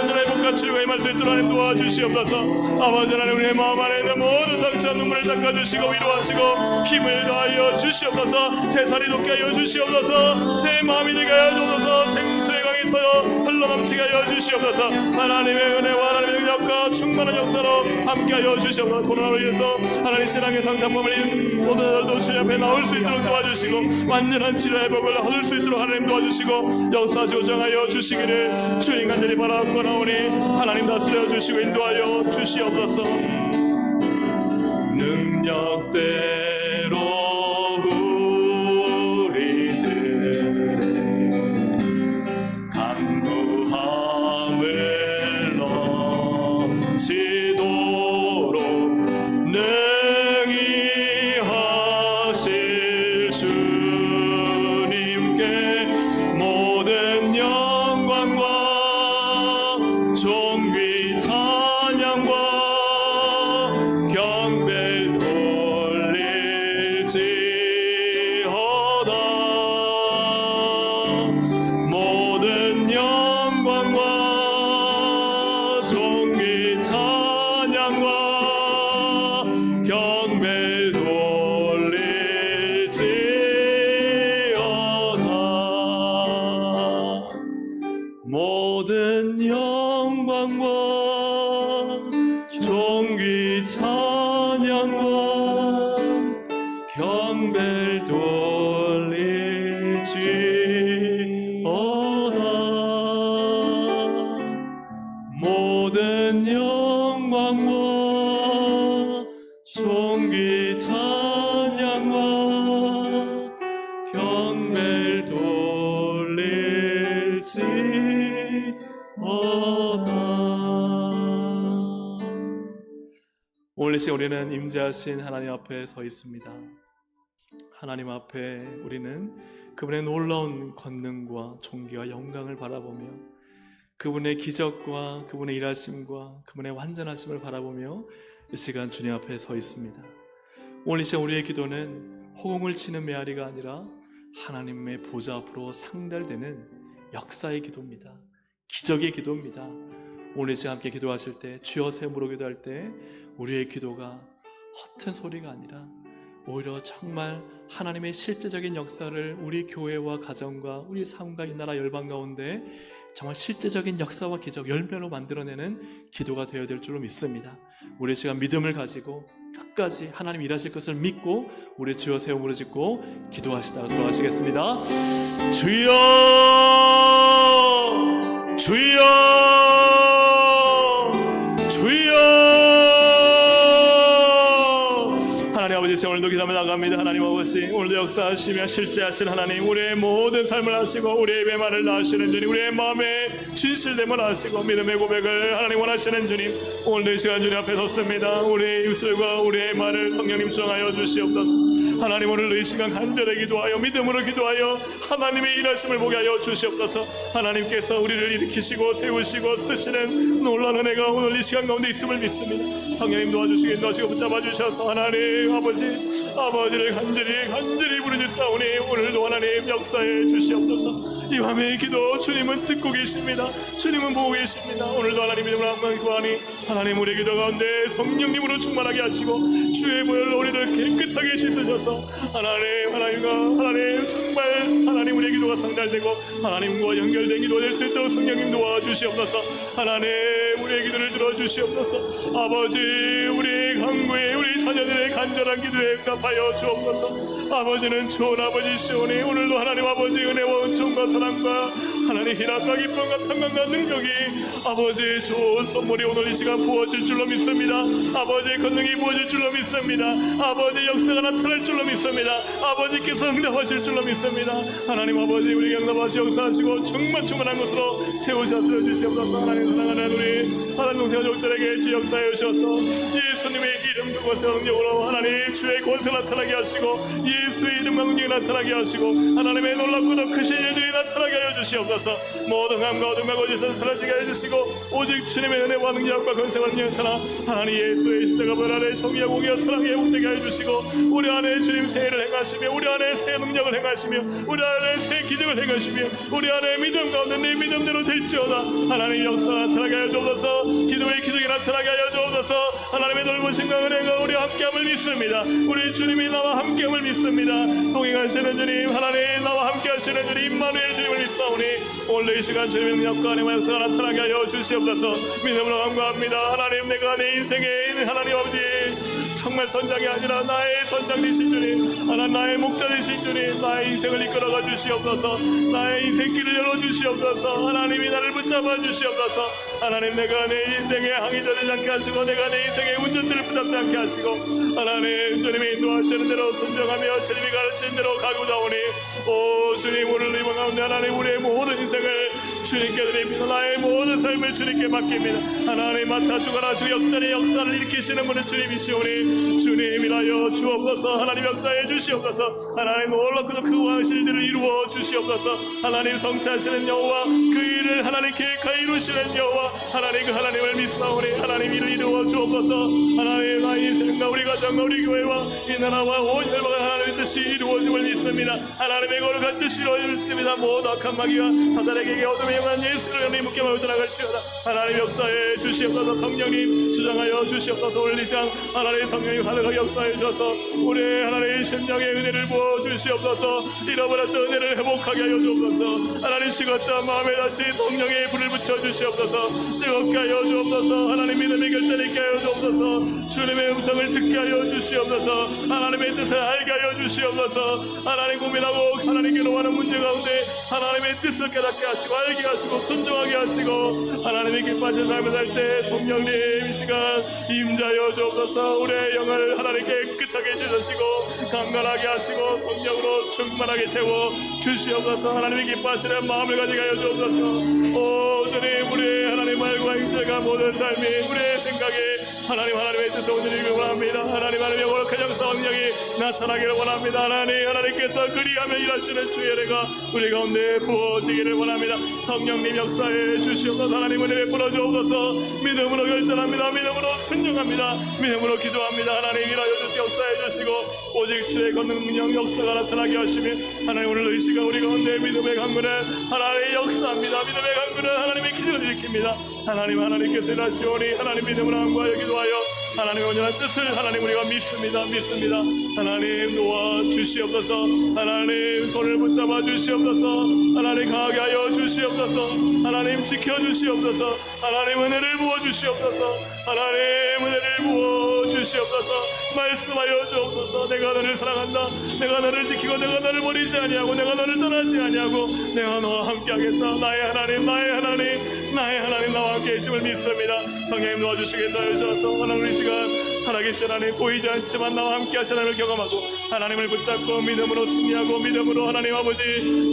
오늘의 복과 치료가 임할 수 있도록 하나님 도와주시옵소서. 아버지 하나님 우리의 마음 안에 있는 모든 상처 눈물을 닦아주시고 위로하시고 힘을 더하여 주시옵소서. 새 살이 돋게 하여 주시옵소서. 새 마음이 되게 하여 주옵소서. 생수의 강이 터져 흘러넘치게 하여 주시옵소서. 하나님의 은혜와 하나님의 능력과 충만한 역사로 함께하여 주시옵소서. 코로나로 인해서 하나님 신앙의 상처범을 입은 모든 자들도 주님 앞에 나올 수 있도록 도와주시고 완전한 치료 회복을 얻을 수 있도록 하나님 도와주시고 역사하시고 정하여 주시기를 주님 간절히 바라고 나오니 하나님 다스려 주시고 인도하여 주시옵소서. 능력대로 모든 영광과 존귀 찬양과 경배를 돌릴지어다. 모든 영광과 존귀 찬양과 경배를 오늘 이 시간 우리는 임재하신 하나님 앞에 서 있습니다. 하나님 앞에 우리는 그분의 놀라운 권능과 존귀와 영광을 바라보며 그분의 기적과 그분의 일하심과 그분의 완전하심을 바라보며 이 시간 주님 앞에 서 있습니다. 오늘 이 시간 우리의 기도는 호공을 치는 메아리가 아니라 하나님의 보좌 앞으로 상달되는 역사의 기도입니다. 기적의 기도입니다. 오늘 이 시간 함께 기도하실 때, 주여 세움으로 기도할 때 우리의 기도가 허튼 소리가 아니라 오히려 정말 하나님의 실제적인 역사를 우리 교회와 가정과 우리 삶과 이 나라 열방 가운데 정말 실제적인 역사와 기적, 열매로 만들어내는 기도가 되어야 될 줄로 믿습니다. 우리 시간 믿음을 가지고 끝까지 하나님 일하실 것을 믿고 우리 주여 세움으로 짓고 기도하시다가 돌아가시겠습니다. 주여 주여 주여. 하나님 아버지, 오늘도 기도하며 나갑니다. 하나님 아버지, 오늘도 역사하시며 실제하신 하나님, 우리의 모든 삶을 하시고 우리의 입의 말을 나시는 주님, 우리의 마음에 진실됨을 하시고 믿음의 고백을 하나님 원하시는 주님, 오늘도 이 시간 주님 앞에 섰습니다. 우리의 입술과 우리의 말을 성령님 주장하여 주시옵소서. 하나님, 오늘도 이 시간 간절히 기도하여 믿음으로 기도하여 하나님의 일하심을 보게 하여 주시옵소서. 하나님께서 우리를 일으키시고 세우시고 쓰시는 놀라운 은혜가 오늘 이 시간 가운데 있음을 믿습니다. 성령님 도와주시고 인도하시고 붙잡아 주셔서 하나님 아버지를 간절히 부르짖사오니 오늘도 하나님 역사해 주시옵소서. 이 밤의 기도 주님은 듣고 계십니다. 주님은 보고 계십니다. 오늘도 하나님 이름으로 구하니 하나님 우리의 기도 가운데 성령님으로 충만하게 하시고 주의 보혈로 우리를 깨끗하게 씻으셔서 하나님 정말 하나님 우리의 기도가 상달되고 하나님과 연결된 기도가 될 수 있도록 성령님 도와주시옵소서. 하나님 우리의 기도를 들어주시옵소서. 아버지, 우리 강구에 우리 자녀들의 간절한 기도에 응답하여 주옵소서. 아버지는 좋은 아버지시오니 오늘도 하나님 아버지 은혜와 은총과 사랑과 하나님 희락과 기쁨과 평강과 능력이 아버지 좋은 선물이 오늘 이 시간 부어질 줄로 믿습니다. 아버지의 권능이 부어질 줄로 믿습니다. 아버지 역사가 나타날 줄로 믿습니다. 아버지께서 응답하실 줄로 믿습니다. 하나님 아버지, 우리에게 응답하시 역사하시고 충만한 것으로 채우셔서 주시옵소서. 하나님 사랑하는 우리 하나님 동생 가족들에게 주 역사해 주셔서 예수님의 이름 그것의 능력으로 하나님 주의 권세 나타나게 하시고 예수의 이름과 능력이 나타나게 하시고 하나님의 놀랍고도 크신 일들이 나타나게 하여 주시옵소서. 모든 감과 어둠과 거짓은 사라지게 해주시고 오직 주님의 은혜와 능력과 권세가 나타나 하나님 예수의 십자가 별 아래 정의와 공의와 사랑에 복되게 해주시고 우리 안에 주님 새해를 행하시며 우리 안에 새 능력을 행하시며 우리 안에 새 기적을 행하시며 우리 안에 믿음 가운데 내 믿음대로 될지어다. 하나님 역사 나타나게 하여 주옵소서. 기도의 기적이 나타나게 하여 주옵소서. 하나님의 넓으심과 은혜가 우리와 함께함을 믿습니다. 우리 주님이 나와 함께함을 믿습니다. 동행하시는 주님, 하나님 나와 함께하시는 주님 임마누엘 주님을 믿사오니 오늘 이 시간 주님의 능력과 하나님의 역사가 나타나게 하여 주시옵소서. 믿음으로 간구합니다. 하나님, 내가 내 인생에 있는 하나님 아버지 정말 선장이 아니라 나의 선장 되신 주님, 하나님 나의 목자 되신 주님, 나의 인생을 이끌어가 주시옵소서. 나의 인생길을 열어주시옵소서. 하나님이 나를 붙잡아 주시옵소서. 하나님, 내가 내 인생의 항의자 되지 않게 하시고 내가 내 인생의 운전대를 붙잡지 않게 하시고 하나님 주님이 인도하시는 대로 순종하며 주님이 가르치는 대로 가고자 오니 오 주님, 오늘 이 가운데 하나님 우리의 모든 인생을 주님께 드립니다. 나의 모든 삶을 주님께 맡깁니다. 하나님 맡아 주관하시고 역전의 역사를 일으키시는 분은 주님이시오니 주님이라여 주옵소서. 하나님 역사해 주시옵소서. 하나님 놀랍고도 그 왕실들을 이루어 주시옵소서. 하나님 성취하시는 여호와 그 일을 하나님 계획하여 이루시는 여호와 하나님 그 하나님을 믿사오니 하나님 이를 이루어 주옵소서. 하나님 나의 인생과 우리 가정과 우리 교회와 이 나라와 온 열방의 하나님의 뜻이 이루어짐을 믿습니다. 하나님의 거룩한 뜻이 이루어짐을 믿습니다. 모든 악한 마귀와 사단에게 어둠의 영한 예수를 하나님 묶게 말고 떠나갈지어다. 하나님 역사해 주시옵소서. 성령님 주장하여 주시옵소서. 오늘 이 시간 하나님 성령님 하늘하게 역사해 주셔서 우리 하나님 심령의 은혜를 부어 주시옵소서. 잃어버렸던 은혜를 회복하게 하여 주옵소서. 하나님 식었던 마음에 다시 성령의 불을 붙여 주시옵소서. 뜨겁게 하여 주옵소서. 하나님 믿음의 결단을 있게 하여 주옵소서. 주님의 음성을 듣게 하여 주시옵소서. 하나님의 뜻을 알게 하여 주시옵소서. 하나님 고민하고 하나님께 노하는 문제 가운데 하나님의 뜻을 깨닫게 하시고 알게 하시고 순종하게 하시고 하나님의 기뻐하신 삶을 살 때 성령님 이 시간 임자여 주옵소서. 우리의 영을 하나님 깨끗하게 씻으시고 강건하게 하시고 성령으로 충만하게 채워 주시옵소서. 하나님의 기뻐하시는 마음을 가지게 하여 주옵소서. 오 주님, 우리의 하나님 말과 인재가 모든 삶이 우리의 생각에 하나님의 뜻을 오늘이길 원합니다. 하나님의 거룩한 역사 능력이 나타나기를 원합니다. 하나님께서 그리하며 일하시는 주의 은혜가 우리 가운데 부어지기를 원합니다. 성령님 역사해 주시옵소서. 하나님 은혜 베풀어 주옵소서. 믿음으로 결단합니다. 믿음으로 순종합니다. 믿음으로 기도합니다. 하나님 일하여 주시 역사해 주시고 오직 주의 걷는 능력 역사가 나타나게 하시며 하나님 오늘 이 시간 우리 가운데 믿음의 강군을 하나님의 역사합니다. 믿음의 강군은 하나님의 기적을 일으킵니다. 하나님께서 일하시오니 하나님 믿음으로 함구하여 기도하여 하나님의 온전한 뜻을 하나님 우리가 믿습니다. 하나님 도와 주시옵소서. 하나님 손을 붙잡아 주시옵소서. 하나님 강하게 하여 주시옵소서. 하나님 지켜 주시옵소서. 하나님 은혜를 부어 주시옵소서. 하나님 은혜를 부어 주시옵소서. 말씀하여 주옵소서. 내가 너를 사랑한다. 내가 너를 지키고 내가 너를 버리지 아니하고 내가 너를 떠나지 아니하고 내가 너와 함께하겠다. 나의 하나님 나와 함께 계심을 믿습니다. 성령님 도와주시겠다 하셔서 하나님 이 시간 살아계신 하나님 보이지 않지만 나와 함께 하신 하나님을 경험하고 하나님을 붙잡고 믿음으로 승리하고 믿음으로 하나님 아버지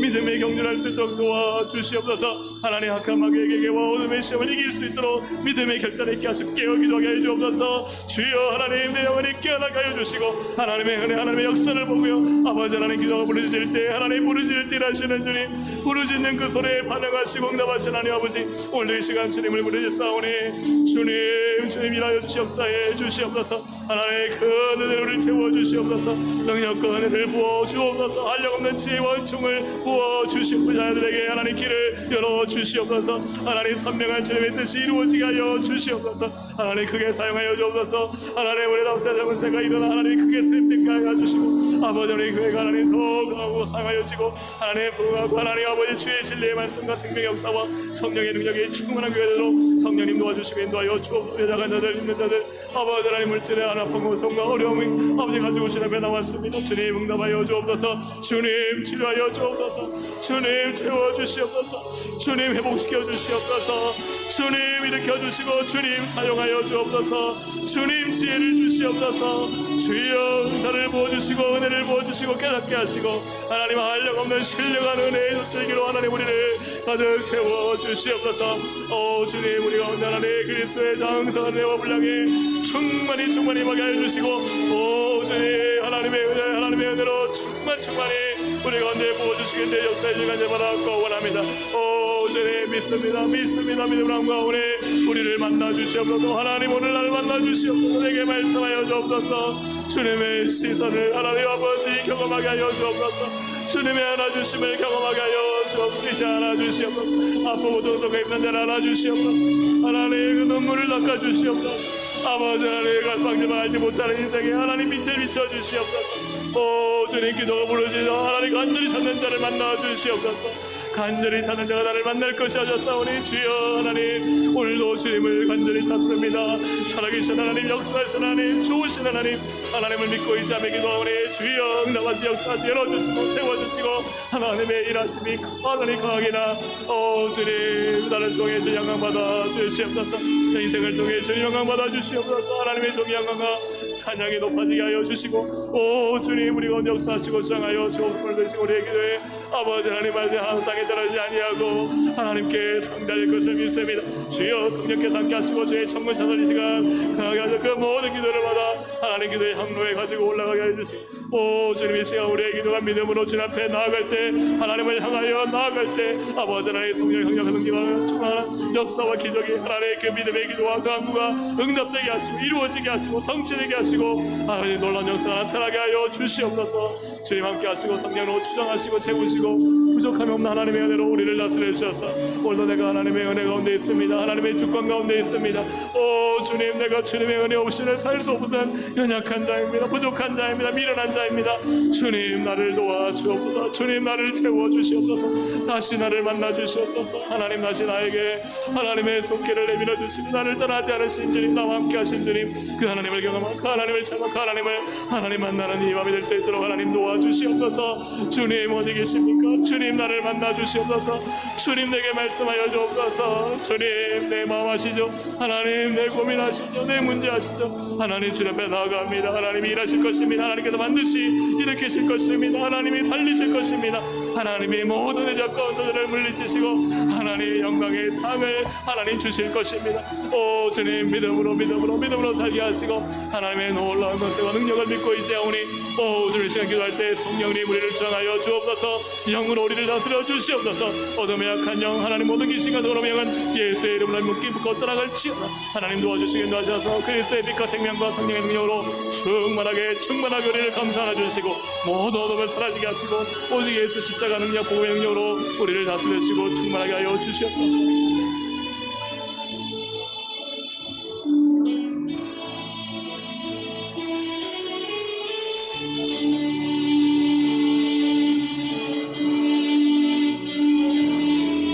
믿음의 경륜할 수 있도록 도와주시옵소서. 하나님 악한 마귀에게와 어둠의 시험을 이길 수 있도록 믿음의 결단을 있게 하시고 깨어기도 하게 해주옵소서. 주여 하나님 내 영혼이 깨어나게 하여 주시고 하나님의 은혜 하나님의 역사를 보며 아버지 하나님 기도가 부르짖을 때 하나님 부르짖을 때 일하시는 주님 부르짖는 그 소리에 반응하시고 응답하신 하나님 아버지 오늘 이 시간 주님을 부르짖사오니 주님 일하여 주시 역사해 주시옵소서. 하나님의 그 은혜를 채워 주시옵소서. 능력과 은혜를 부어 주옵소서. 한량없는 지혜와 은총을 부어 주시옵소서. 자녀들에게 하나님 길을 열어 주시옵소서. 하나님 선명한 주님의 뜻이 이루어지게 하여 주시옵소서. 하나님 크게 사용하여 주옵소서. 하나님 우리 남사장을 생각 일어나 하나님 크게 쓰임되게 하여 주시고 아버지 우리 교회가 하나님 더 강하고 강하여지고 하나님 부흥하고 하나님 아버지 주의 진리의 말씀과 생명의 역사와 성령의 능력이 충만한 교회대로 성령님 도와주시고 인도하여 주옵소서. 여자가 자들 있는 자들 아버지 하나님 물질의 아픈 고통과 어려움이 아버지 가지고 주님 앞에 나왔습니다. 주님 응답하여 주옵소서. 주님 치료하여 주옵소서. 주님 채워주시옵소서. 주님 회복시켜 주시옵소서. 주님 일으켜주시고 주님 사용하여 주옵소서. 주님 지혜를 주시옵소서. 주여 은사를 부어주시고 은혜를 부어주시고 깨닫게 하시고 하나님 한량없는 신령한 은혜의 줄기로 하나님 우리를 가득 채워주시옵소서. 오 주님 우리가 온전하네 그리스도의 장성한 은혜와 분량에 충만히 임하게 하여 주시고 오 주님 하나님의 은혜로 충만히 우리 가운데 부어주시겠는데 역사해 주시길 바라고 원합니다. 오 주님 믿습니다. 믿음으로 함가오니 우리를 만나 주시옵소서. 하나님 오늘 나를 만나 주시옵소서. 내게 말씀하여 주옵소서. 주님의 시선을 하나님 아버지 경험하게 하여 주옵소서. 주님의 안아주심을 경험하게 하여 주옵소서. 이제 안아주시옵소서. 아프고 동성에 있는 자를 안아주시옵소서. 하나님의 그 눈물을 닦아주시옵소서. 아버지 하나님의 갈팡질만 알지 못하는 인생에 하나님 빛을 비춰주시옵소서. 오 주님 기도가 부르짖어 하나님 간절히 찾는 자를 만나 주시옵소서. 간절히 찾는 자가 나를 만날 것이 하셨사오니 주여 하나님 오늘도 주님을 간절히 찾습니다. 살아계신 하나님 역사하신 하나님 좋으신 하나님을 믿고 이 자매 기도하오니 주여 응답하시 역사하시 열어주시고 채워주시고 하나님의 일하심이 하나님 강하게나 오 주님 나를 통해 주 영광받아 주시옵소서. 내 인생을 통해 주 영광받아 주시옵소서. 하나님의 종이 영광과 찬양이 높아지게 하여 주시고 오 주님 우리가 역사하시고 주장하여 주옵을 드시고 우리의 기도에 아버지 하나님 말씀 하나 땅에 떨어지지 아니하고 하나님께 상대할 것을 믿습니다. 주여 성령께서 함께 하시고 주의 천군 찬송 이 시간 강하게 하셔 그 모든 기도를 받아 하나님 기도의 항로에 가지고 올라가게 해주시고 오 주님 이 시간 우리의 기도가 믿음으로 주님 앞에 나아갈 때 하나님을 향하여 나아갈 때 아버지 하나님의 성령의 강력한 능력과 충만한 역사와 기적이 하나님의 그 믿음의 기도와 간구가 응답되게 하시고 이루어지게 하시고 성취되게 하시고 하나님 놀라운 역사가 나타나게 하여 주시옵소서. 주님 함께 하시고 성령으로 추정하시고 채우시고 부족함이 없는 하나님의 은혜로 우리를 다스려 주셔서 오늘도 내가 하나님의 은혜 가운데 있습니다. 하나님의 주권 가운데 있습니다. 오 주님 내가 주님의 은혜 없이는 살 수 없는 연약한 자입니다. 부족한 자입니다. 미련한 자입니다. 주님 나를 도와주옵소서. 주님 나를 채워주시옵소서. 다시 나를 만나 주시옵소서. 하나님 다시 나에게 하나님의 손길을 내밀어 주시고 나를 떠나지 않으신 주님 나와 함께 하신 주님 그 하나님을 경험하고 그 하나님을 참아 그 하나님 만나는 이 밤이 될 수 있도록 하나님 도와주시옵소서. 주님 어디 계십니까? 주님 나를 만나 주시옵소서. 주님 내게 말씀하여 주옵소서. 주님 내 마음 아시죠? 하나님 내 고민 아시죠? 내 문제 아시죠? 하나님 주님 앞에 나아갑니다. 하나님이 일하실 것입니다. 하나님께서 반드시 일으키실 것입니다. 하나님이 살리실 것입니다. 하나님이 모든 의적과 원수들을 물리치시고 하나님의 영광의 상을 하나님 주실 것입니다. 오 주님, 믿음으로 살게 하시고 하나님의 놀라운 것과 능력을 믿고 이제오니 오 주님, 시간 기도할 때 성령님 우리를 주장하여 주옵소서. 영으로 우리를 다스려 주시옵소서. 어둠의 약한 영 하나님 모든 귀신과 더러운 영은 예수의 이름으로 묶고 떠나갈지어다. 하나님 도와주시긴 도와주셔서 그리스도의 빛과 생명과 성령의 능력으로 충만하게 우리를 감싸나 주시고 모든 어둠을 사라지게 하시고 오직 예수 십자가 능력 보호의 능력으로 우리를 다스리시고 충만하게 하여 주시옵소서.